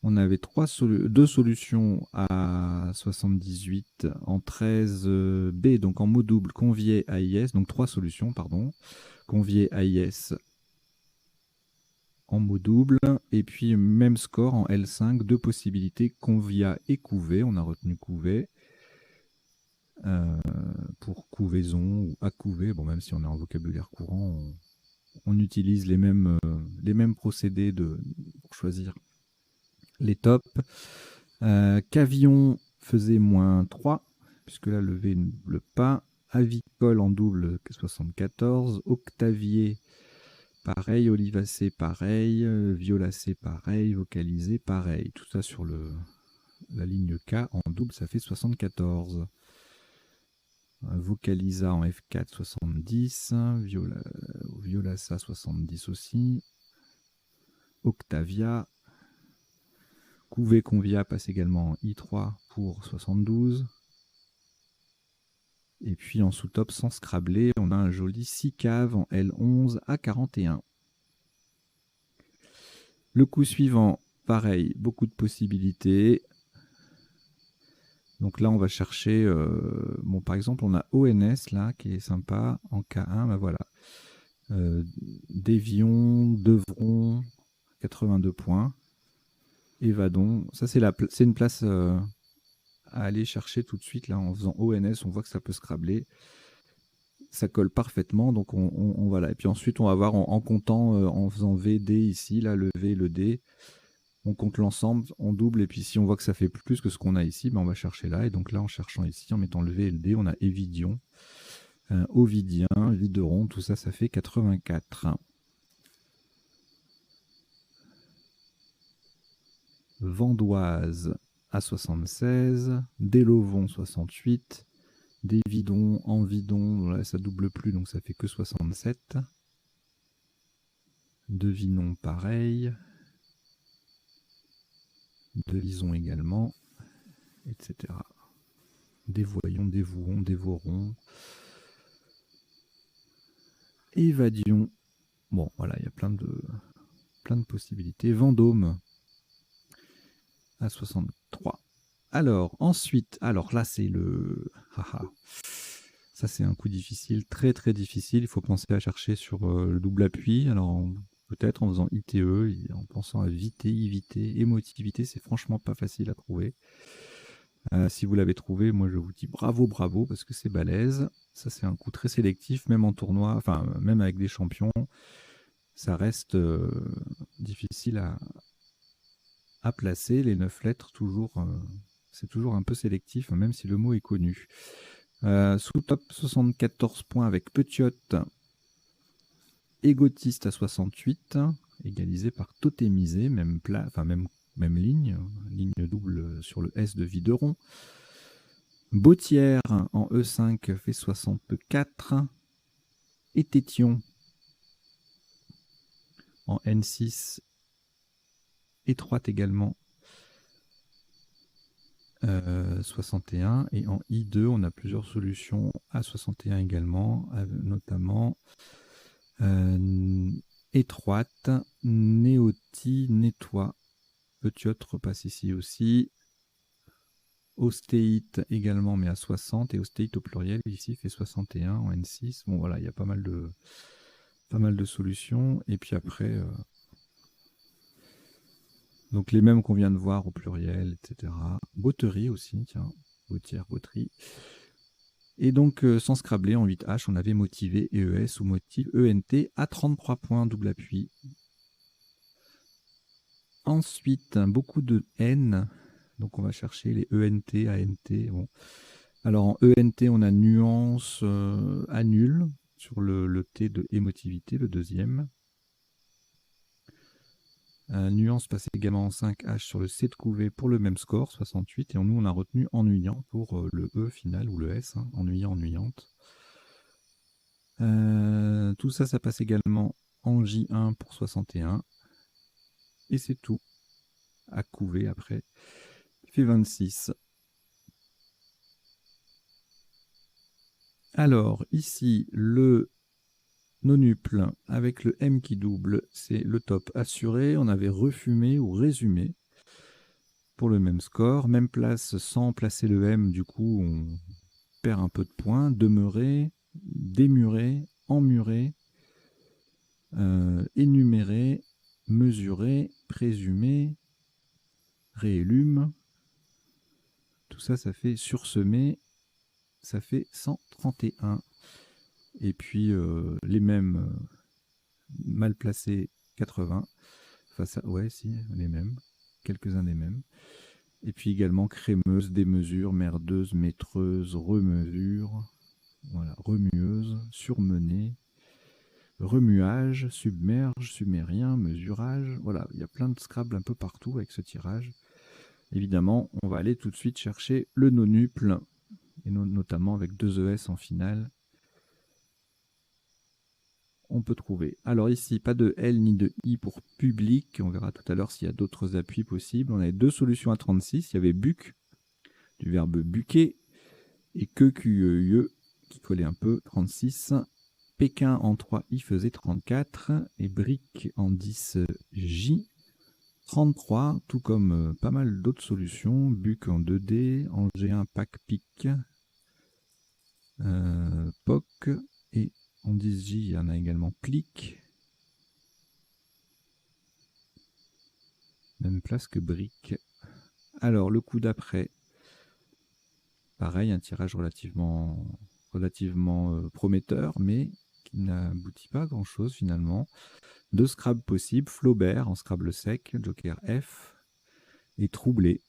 on avait 2 solutions à 78 en 13B, donc en mot double, convié AIS, donc 3 solutions, pardon. Convié AIS en mot double, et puis même score en L5, 2 possibilités, convia et couvé, on a retenu couvé, pour couvaison ou accouver, bon, même si on est en vocabulaire courant, on utilise les mêmes procédés pour choisir les tops. Cavillon faisait -3, puisque là, le V ne double pas. Avicole en double, 74. Octavier, pareil. Olivacé, pareil. Violacé, pareil. Vocalisé, pareil. Tout ça sur la ligne K en double, ça fait 74. Vocalisa en F4, 70. Violasa, 70 aussi. Octavia. Couvé Convia passe également en I3 pour 72. Et puis en sous-top, sans scrabler, on a un joli 6 caves en L11 à 41. Le coup suivant, pareil, beaucoup de possibilités. Donc là, on va chercher... bon, par exemple, on a ONS, là, qui est sympa, en K1, ben voilà. Dévion, Devron, 82 points. Évadon, ça c'est une place à aller chercher tout de suite, là, en faisant ONS, on voit que ça peut scrabler. Ça colle parfaitement, donc on va là. Et puis ensuite, on va voir en comptant, en faisant VD ici, là, le V et le D. On compte l'ensemble, on double, et puis si on voit que ça fait plus que ce qu'on a ici, ben on va chercher là. Et donc là, en cherchant ici, en mettant le V et le D, on a Évidion, Ovidien, Videron, tout ça, ça fait 84. Vandoise à 76, Délovon 68, Dévidon, Envidon, là ça double plus donc ça fait que 67. Devinon pareil, Devison également, etc. Dévoyons, dévouons, dévorons. Évadion. Bon voilà, il y a plein de possibilités. Vendôme à 63. Alors, ensuite, alors là, c'est le... Ça, c'est un coup difficile, très très difficile. Il faut penser à chercher sur le double appui. Alors, peut-être en faisant ITE, en pensant à vité, émotivité, c'est franchement pas facile à trouver. Si vous l'avez trouvé, moi, je vous dis bravo, bravo, parce que c'est balèze. Ça, c'est un coup très sélectif, même en tournoi, enfin, même avec des champions. Ça reste difficile à placer, les 9 lettres, toujours, c'est toujours un peu sélectif, même si le mot est connu. Sous top, 74 points avec Petiote. Égotiste à 68, égalisé par Totémisé, même plat, enfin même ligne double sur le S de Videron. Bautière en E5 fait 64. Et Tétion en N6, étroite également, 61. Et en I2, on a plusieurs solutions à 61 également, notamment étroite, néoti, nettoie. Petiote repasse ici aussi. Ostéite également, mais à 60. Et ostéite au pluriel, ici, fait 61 en N6. Bon, voilà, il y a pas mal de solutions. Et puis après, donc les mêmes qu'on vient de voir au pluriel, etc. Botterie aussi, tiens. Bautière, botterie. Et donc, sans scrabler, en 8H, on avait motivé EES ou motive ENT à 33 points, double appui. Ensuite, beaucoup de N. Donc, on va chercher les ENT, ANT. Bon. Alors, en ENT, on a nuance, annule, sur le T de émotivité, le deuxième. Nuance passe également en 5H sur le C de couvé pour le même score, 68. Et nous, on a retenu ennuyant pour le E final ou le S, hein, ennuyant, ennuyante. Tout ça, ça passe également en J1 pour 61. Et c'est tout. À couver après. Il fait 26. Alors, ici, le nonuple avec le M qui double, c'est le top assuré. On avait refumé ou résumé pour le même score. Même place sans placer le M, du coup, on perd un peu de points. Demeurer, démurer, emmurer, énumérer, mesurer, présumer, réélume. Tout ça, ça fait sursemer. Ça fait 131. Et puis, les mêmes mal placés, 80. Enfin, ça, ouais, si, les mêmes. Quelques-uns des mêmes. Et puis également crémeuse, démesure, merdeuse, maîtreuse, remesure, voilà, remueuse, surmenée, remuage, submerge, sumérien, mesurage. Voilà, il y a plein de Scrabble un peu partout avec ce tirage. Évidemment, on va aller tout de suite chercher le nonuple, et notamment avec 2 ES en finale. On peut trouver. Alors ici, pas de L ni de I pour public. On verra tout à l'heure s'il y a d'autres appuis possibles. On avait 2 solutions à 36. Il y avait buc, du verbe buquer, et QE qui collait un peu, 36. Pékin en 3i faisait 34. Et brique en 10J, 33. Tout comme pas mal d'autres solutions. Buc en 2D, en G1 pack pic, POC, et en 10J, il y en a également plic. Même place que brique. Alors, le coup d'après, pareil, un tirage relativement prometteur, mais qui n'aboutit pas à grand-chose finalement. 2 Scrabble possibles, Flaubert en Scrabble sec, Joker F, et troublé.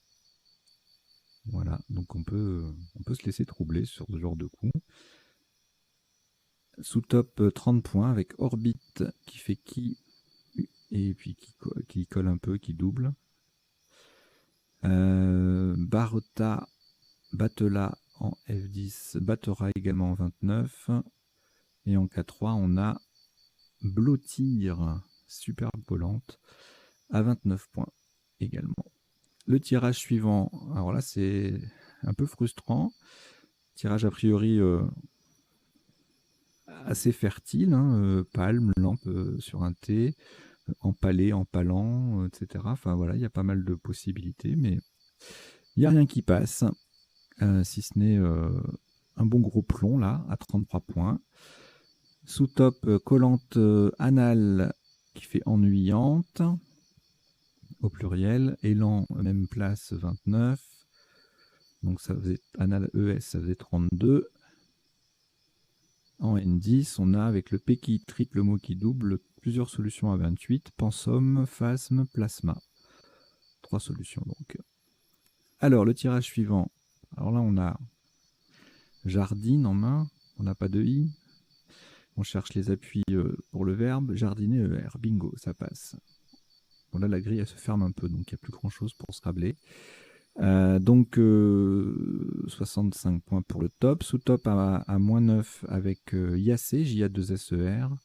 Voilà, donc on peut se laisser troubler sur ce genre de coup. Sous top, 30 points avec Orbite qui fait qui, et puis qui colle un peu, qui double. Barota, Batela en F10, Batera également en 29. Et en K3, on a Blottir, superbe volante, à 29 points également. Le tirage suivant, alors là c'est un peu frustrant. Tirage a priori assez fertile, hein, palme, lampe sur un T, empalé, empalant, etc. Enfin voilà, il y a pas mal de possibilités, mais il n'y a rien qui passe, si ce n'est un bon gros plomb là, à 33 points. Sous top, collante anale qui fait ennuyante, au pluriel. Élan, même place, 29. Donc ça faisait anal ES, ça faisait 32. En N10, on a avec le P qui triple mot qui double plusieurs solutions à 28. Pensum, phasme, plasma. 3 solutions donc. Alors, le tirage suivant. Alors là, on a jardine en main. On n'a pas de i. On cherche les appuis pour le verbe. Jardiner, ER. Bingo, ça passe. Bon, là, la grille, elle se ferme un peu, donc il n'y a plus grand-chose pour Scrabble. Donc, 65 points pour le top. Sous-top à -9 avec Yacé, J-A-2-S-E-R.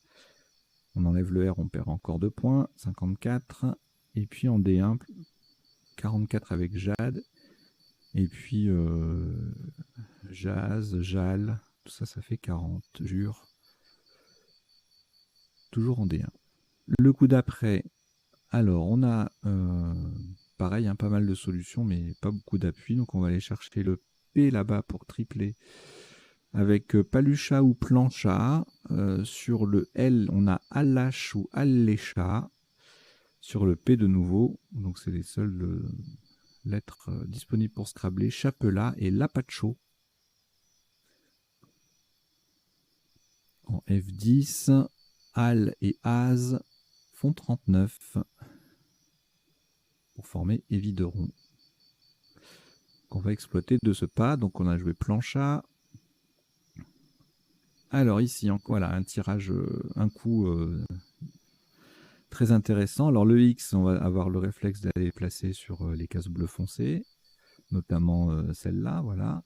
On enlève le R, on perd encore 2 points. 54. Et puis en D1, 44 avec Jade. Et puis Jazz, Jal, tout ça, ça fait 40. Jure. Toujours en D1. Le coup d'après, alors on a pareil, pas mal de solutions, mais pas beaucoup d'appui. Donc on va aller chercher le P là-bas pour tripler avec Palucha ou Plancha. Sur le L, on a Allache ou Allécha. Sur le P de nouveau, donc c'est les seules lettres disponibles pour Scrabble, Chapela et Lapacho. En F10, Al et Az font 39 pour former Évideron. Qu'on va exploiter de ce pas. Donc on a joué Plancha. Alors ici, voilà, un tirage, un coup très intéressant. Alors le X, on va avoir le réflexe d'aller placer sur les cases bleues foncées, notamment celle-là, voilà.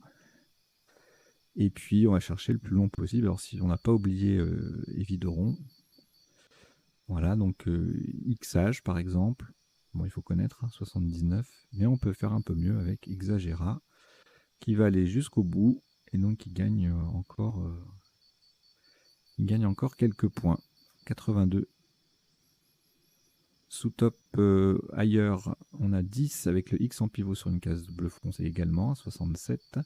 Et puis on va chercher le plus long possible. Alors si on n'a pas oublié Évideron, voilà, donc Xage par exemple. Bon, il faut connaître 79, mais on peut faire un peu mieux avec Exagéra, qui va aller jusqu'au bout et donc qui gagne encore quelques points. 82. Sous-top ailleurs, on a 10 avec le X en pivot sur une case bleu foncé également, 67.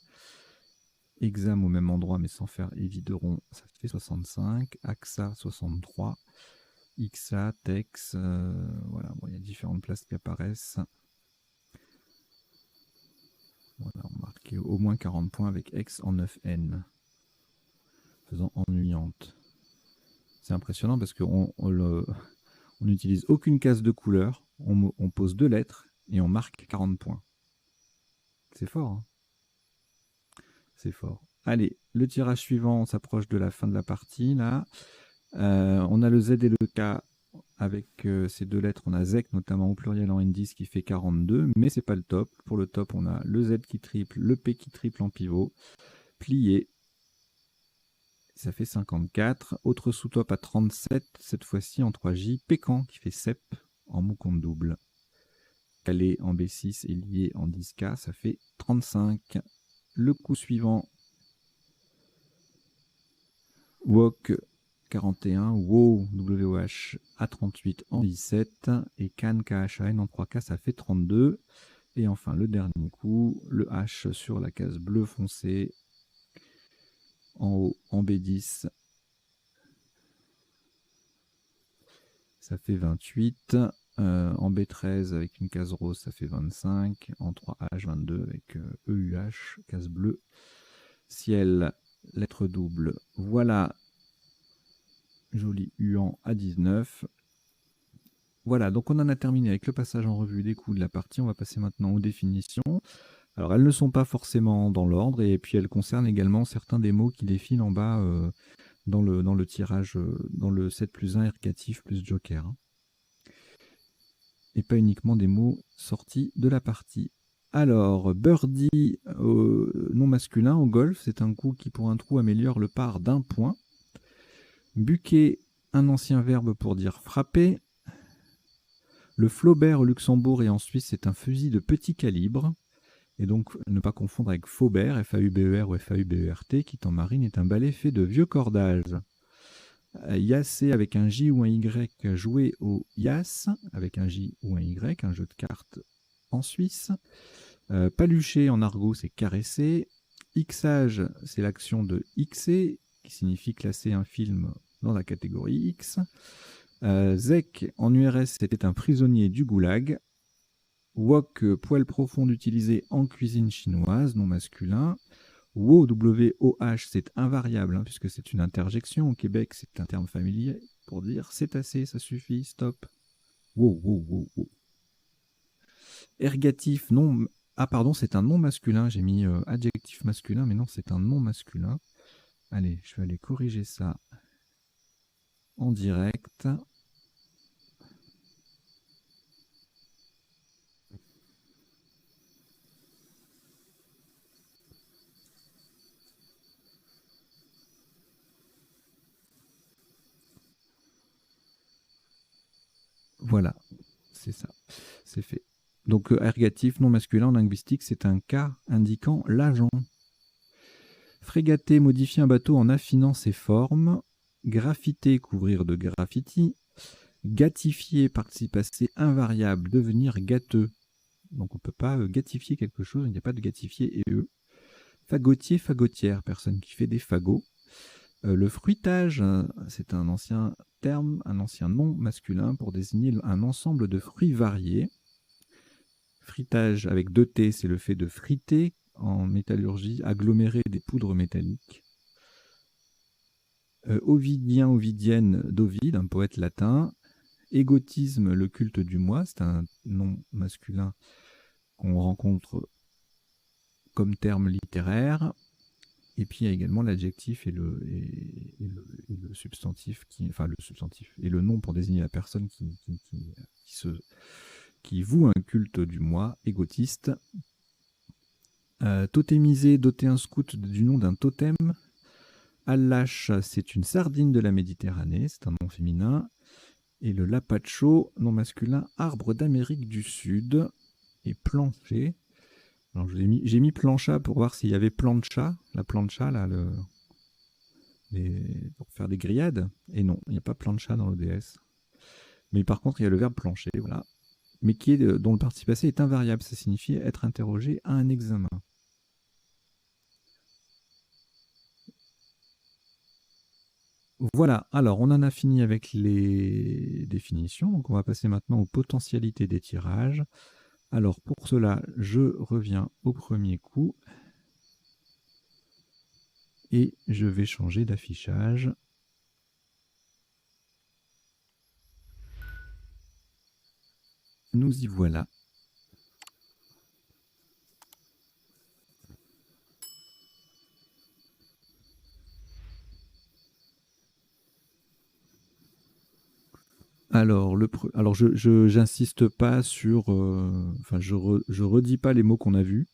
Exam au même endroit mais sans faire Évideron, ça fait 65. AXA, 63. XA, Tex, voilà, bon, il y a différentes places qui apparaissent. Voilà, on marque au moins 40 points avec X en 9N, faisant ennuyante. C'est impressionnant parce qu'on n'utilise aucune case de couleur, on pose 2 lettres et on marque 40 points. C'est fort, hein. C'est fort. Allez, le tirage suivant, on s'approche de la fin de la partie, là. On a le Z et le K avec ces 2 lettres. On a ZEC notamment au pluriel en N10 qui fait 42, mais c'est pas le top. Pour le top, on a le Z qui triple, le P qui triple en pivot, plié. Ça fait 54. Autre sous-top à 37, cette fois-ci en 3J. Pécan qui fait CEP en mot compte double. Calé en B6 et lié en 10K, ça fait 35. Le coup suivant, Wok 41, WOH, WOH à 38 en 17 et Can KHAN en 3K, ça fait 32. Et enfin le dernier coup, le H sur la case bleu foncé en haut en B10, ça fait 28. En B13 avec une case rose, ça fait 25. En 3H, 22 avec EUH, case bleue. Ciel, lettre double. Voilà. Joli Huan à 19. Voilà, donc on en a terminé avec le passage en revue des coups de la partie. On va passer maintenant aux définitions. Alors elles ne sont pas forcément dans l'ordre et puis elles concernent également certains des mots qui défilent en bas dans le tirage, dans le 7+1 ergatif plus joker. Et pas uniquement des mots sortis de la partie. Alors, birdie non masculin au golf, c'est un coup qui pour un trou améliore le par d'1 point. Buquet, un ancien verbe pour dire frapper. Le Flaubert au Luxembourg et en Suisse, c'est un fusil de petit calibre. Et donc, ne pas confondre avec Faubert, F-A-U-B-E-R ou F-A-U-B-E-R-T, qui en marine est un balai fait de vieux cordages. Yacé avec un J ou un Y, joué au Yass, avec un J ou un Y, un jeu de cartes en Suisse. Palucher en argot, c'est caresser. Xage, c'est l'action de xer, qui signifie classer un film dans la catégorie X. Zek en URS, c'était un prisonnier du goulag. Wok, poêle profonde utilisé en cuisine chinoise, non masculin. Wo, W-O-H, c'est invariable, puisque c'est une interjection. Au Québec, c'est un terme familier pour dire c'est assez, ça suffit, stop. Wow, wow, wow, wow. Ergatif, non. Ah, pardon, c'est un nom masculin. J'ai mis adjectif masculin, mais non, c'est un nom masculin. Allez, je vais aller corriger ça en direct. Voilà, c'est ça, c'est fait. Donc, ergatif, non masculin en linguistique, c'est un cas indiquant l'agent. Frégater, modifier un bateau en affinant ses formes. Graffiter, couvrir de graffiti. Gâtifier, participe passé invariable, devenir gâteux. Donc on ne peut pas gâtifier quelque chose, il n'y a pas de gâtifier et eux. Fagotier, fagotière, personne qui fait des fagots. Le fruitage, c'est un ancien terme, un ancien nom masculin pour désigner un ensemble de fruits variés. Fritage avec 2 T, c'est le fait de friter en métallurgie, agglomérer des poudres métalliques. Ovidien, ovidienne d'Ovide, un poète latin. Égotisme, le culte du moi, c'est un nom masculin qu'on rencontre comme terme littéraire. Et puis il y a également l'adjectif et le substantif, enfin le substantif et le nom pour désigner la personne qui voue un culte du moi, égotiste. Totémiser, doter un scout du nom d'un totem. Allache, c'est une sardine de la Méditerranée, c'est un nom féminin. Et le lapacho, nom masculin, arbre d'Amérique du Sud. Et plancher. Alors j'ai mis plancha pour voir s'il y avait plancha, la plancha là, pour faire des grillades. Et non, il n'y a pas plancha dans l'ODS. Mais par contre, il y a le verbe plancher, voilà. Mais dont le participe passé est invariable. Ça signifie être interrogé à un examen. Voilà, alors on en a fini avec les définitions. Donc on va passer maintenant aux potentialités des tirages. Alors pour cela, je reviens au premier coup. Et je vais changer d'affichage. Nous y voilà. Alors, j'insiste pas sur... Enfin, je redis pas les mots qu'on a vus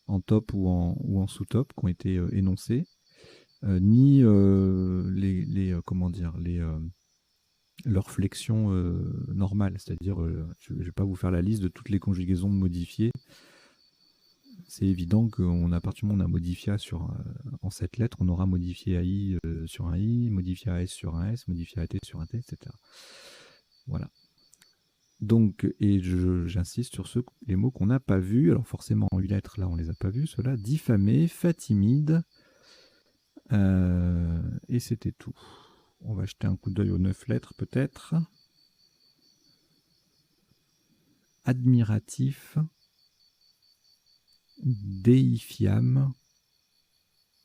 en top ou en sous-top qui ont été énoncés, ni comment dire, leur flexion normale. C'est-à-dire, je ne vais pas vous faire la liste de toutes les conjugaisons modifiées. C'est évident qu'à partir du moment où on a modifié en 7 lettres, on aura modifié AI sur un I, modifié AS sur un S, modifié AT sur un T, etc. Voilà. Donc, et j'insiste sur les mots qu'on n'a pas vus. Alors forcément, en 8 lettres, là, on ne les a pas vus. Ceux-là, diffamé, fatimide. Et c'était tout. On va jeter un coup d'œil aux 9 lettres, peut-être. Admiratif. Deifiam.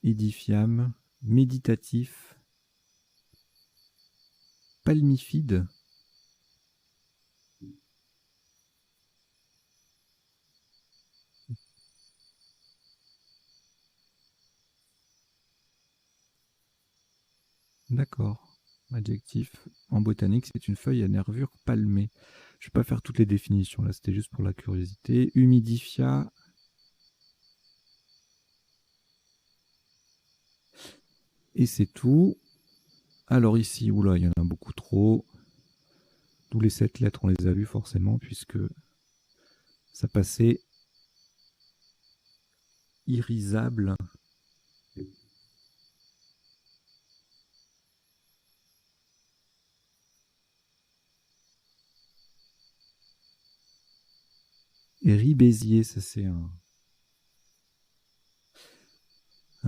Édifiam. Méditatif. Palmifide. D'accord. Adjectif. En botanique, c'est une feuille à nervure palmée. Je ne vais pas faire toutes les définitions, là, c'était juste pour la curiosité. Humidifia. Et c'est tout. Alors ici, oula, il y en a beaucoup trop. Tous les 7 lettres, on les a vues forcément, puisque ça passait irisable. Et ribésier, ça c'est un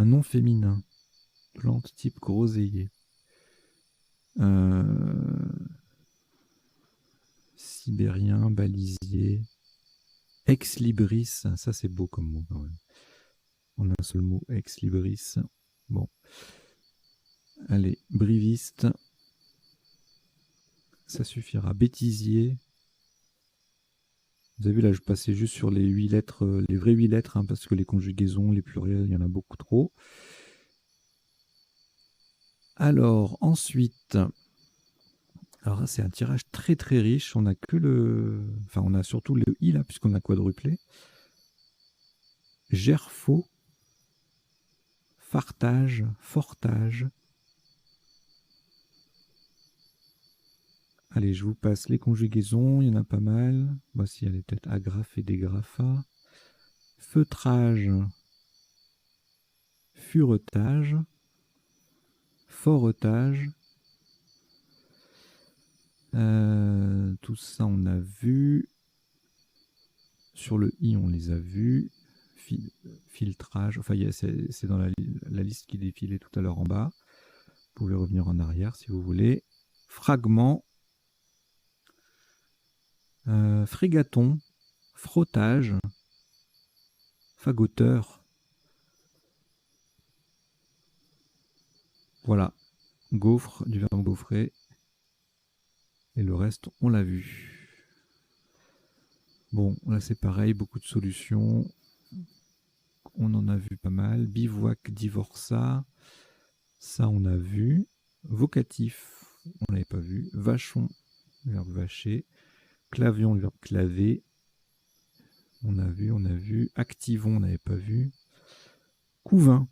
nom féminin. Plante type groseillier. Sibérien, balisier. Ex libris, ça c'est beau comme mot quand même. En un seul mot, ex libris. Bon. Allez, briviste. Ça suffira. Bêtisier. Vous avez vu, là, je passais juste sur les 8 lettres, les vraies 8 lettres, hein, parce que les conjugaisons, les pluriels, il y en a beaucoup trop. Alors, ensuite, alors là, c'est un tirage très très riche. On a que le. Enfin, on a surtout le I là, puisqu'on a quadruplé. Gerfaux, fartage, fortage. Allez, je vous passe les conjugaisons, il y en a pas mal. Voici, elle est peut-être agrafe et dégrafa. Feutrage, furetage, foretage. Tout ça, on a vu. Sur le i, on les a vus. Filtrage, enfin, c'est dans la liste qui défilait tout à l'heure en bas. Vous pouvez revenir en arrière si vous voulez. Fragment, frégaton, frottage, fagoteur. Voilà, gaufre, du verbe gaufrer. Et le reste, on l'a vu. Bon, là c'est pareil, beaucoup de solutions. On en a vu pas mal. Bivouac, divorça. Ça, on a vu. Vocatif, on l'avait pas vu. Vachon, le verbe vacher. Clavion, le verbe claver. On a vu, on a vu. Activon, on n'avait pas vu. Couvain,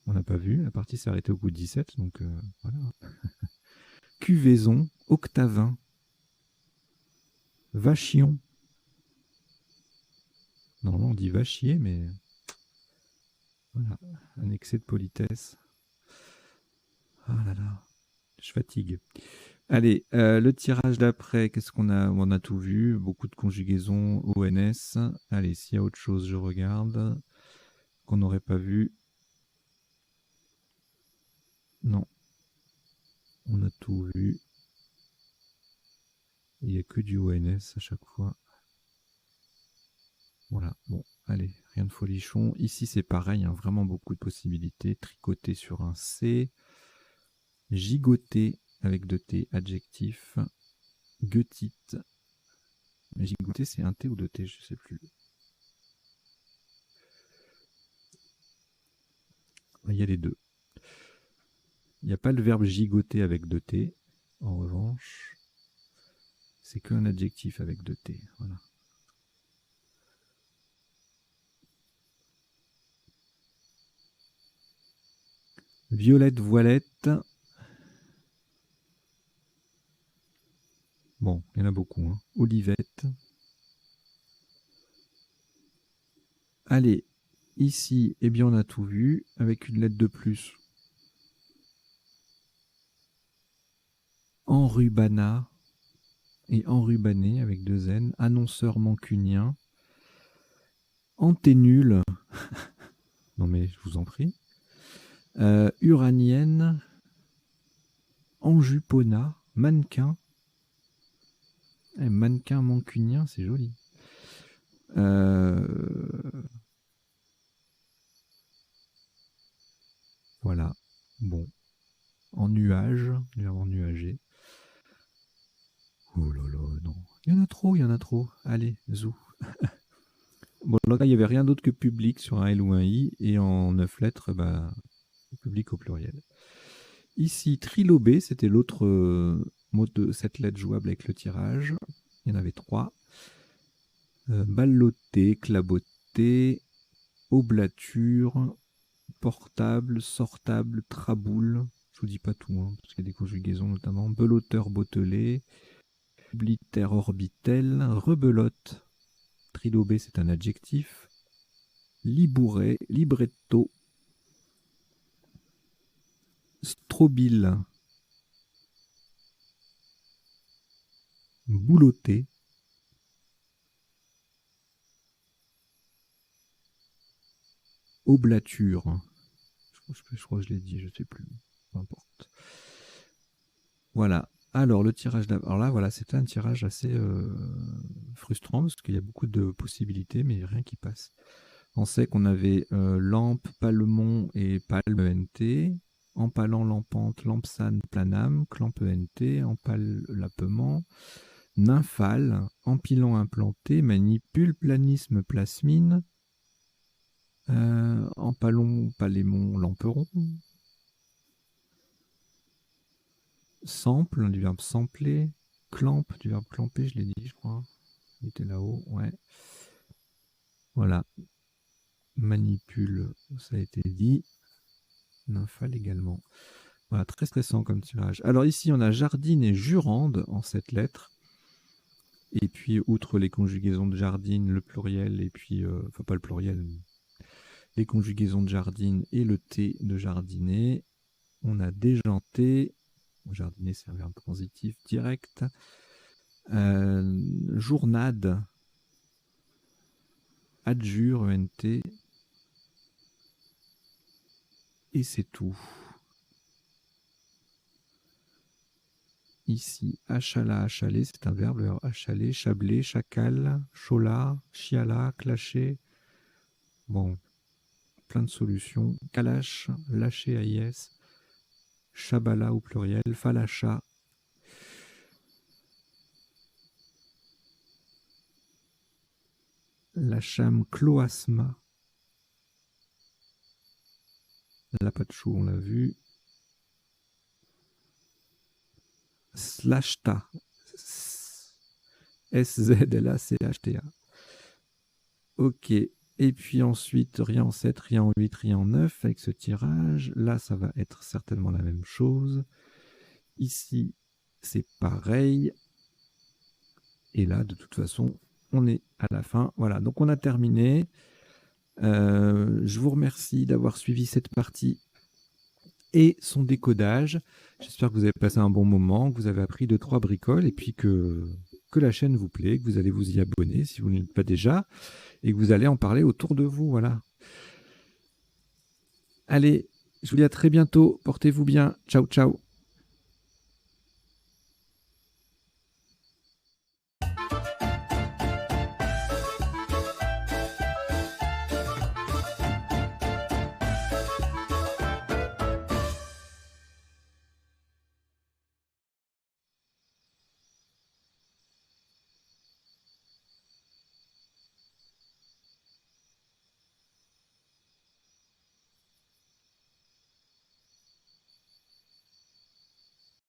on n'a pas vu. La partie s'est arrêtée au bout de 17, donc voilà. Cuvaison, octavin. Vachion. Normalement, on dit vachier, mais voilà, un excès de politesse. Ah là là, je fatigue. Allez, le tirage d'après, qu'est-ce qu'on a? On a tout vu, beaucoup de conjugaisons, ONS. Allez, s'il y a autre chose, je regarde. Qu'on n'aurait pas vu. Non. On a tout vu. Il n'y a que du ONS à chaque fois. Voilà, bon, allez, rien de folichon. Ici, c'est pareil, hein, vraiment beaucoup de possibilités. Tricoter sur un C. Gigoter avec 2 T, adjectif. Guetite. Gigoter, c'est un T ou 2 T, je ne sais plus. Il y a les deux. Il n'y a pas le verbe gigoter avec 2 T. En revanche, c'est qu'un adjectif avec 2 T. Voilà. Violette, voilette. Bon, il y en a beaucoup. Hein. Olivette. Allez, ici, eh bien, on a tout vu avec une lettre de plus. Enrubana et enrubané avec 2 N. Annonceur mancunien. Anténule. Non mais je vous en prie. Uranienne. Anjupona. Mannequin. Mannequin mancunien, c'est joli. Voilà. Bon. En nuage. En nuagé. Oh là là, non. Il y en a trop, il y en a trop. Allez, zou. Bon, là, il n'y avait rien d'autre que public sur un L ou un I. Et en 9 lettres, bah, public au pluriel. Ici, trilobé, c'était l'autre mot de cette lettre jouable avec le tirage. Il y en avait 3. Balloté, claboté, oblature, portable, sortable, traboule. Je vous dis pas tout, hein, parce qu'il y a des conjugaisons notamment. Belotteur, bottelé, oblitaire, orbitel, rebelote. Trilobé, c'est un adjectif. Libouret, libretto. Strobile. Bouloté. Oblature. Je crois que je l'ai dit, je ne sais plus. Peu importe. Voilà. Alors, le tirage d'avant. Alors là, voilà, c'était un tirage assez frustrant parce qu'il y a beaucoup de possibilités, mais rien qui passe. On sait qu'on avait lampe, palmon et palme ENT, empalant, lampante, lampsane, planam, clampe ENT, empale, lapement, nymphale, empilant implanté, manipule, planisme, plasmine, empalon, palémon, lamperon, sample, du verbe sampler, clamp, du verbe clamper, je l'ai dit, je crois. Il était là-haut, ouais. Voilà. Manipule, ça a été dit. Nymphale également. Voilà, très stressant comme tirage. Alors ici, on a jardine et jurande en cette lettre. Et puis, outre les conjugaisons de jardine, le pluriel, et puis, enfin pas le pluriel, les conjugaisons de jardine et le T de jardiner, on a déjanté, jardiner c'est un verbe transitif direct, journade, adjure, ENT, et c'est tout. Ici, achala, achalé, c'est un verbe, achaler, chablé, chacal, chola, chiala, clasher. Bon, plein de solutions. Kalash, lâcher, AIS, chabala au pluriel, falacha. Lacham, cloasma. Lapachou, on l'a vu. Slashta. S-Z-L-A-C-H-T-A. Ok. Et puis ensuite, rien en 7, rien en 8, rien en 9 avec ce tirage. Là, ça va être certainement la même chose. Ici, c'est pareil. Et là, de toute façon, on est à la fin. Voilà, donc on a terminé. Je vous remercie d'avoir suivi cette partie et son décodage. J'espère que vous avez passé un bon moment, que vous avez appris 2-3 bricoles et puis que la chaîne vous plaît, que vous allez vous y abonner si vous ne l'êtes pas déjà et que vous allez en parler autour de vous. Voilà. Allez, je vous dis à très bientôt. Portez-vous bien. Ciao, ciao.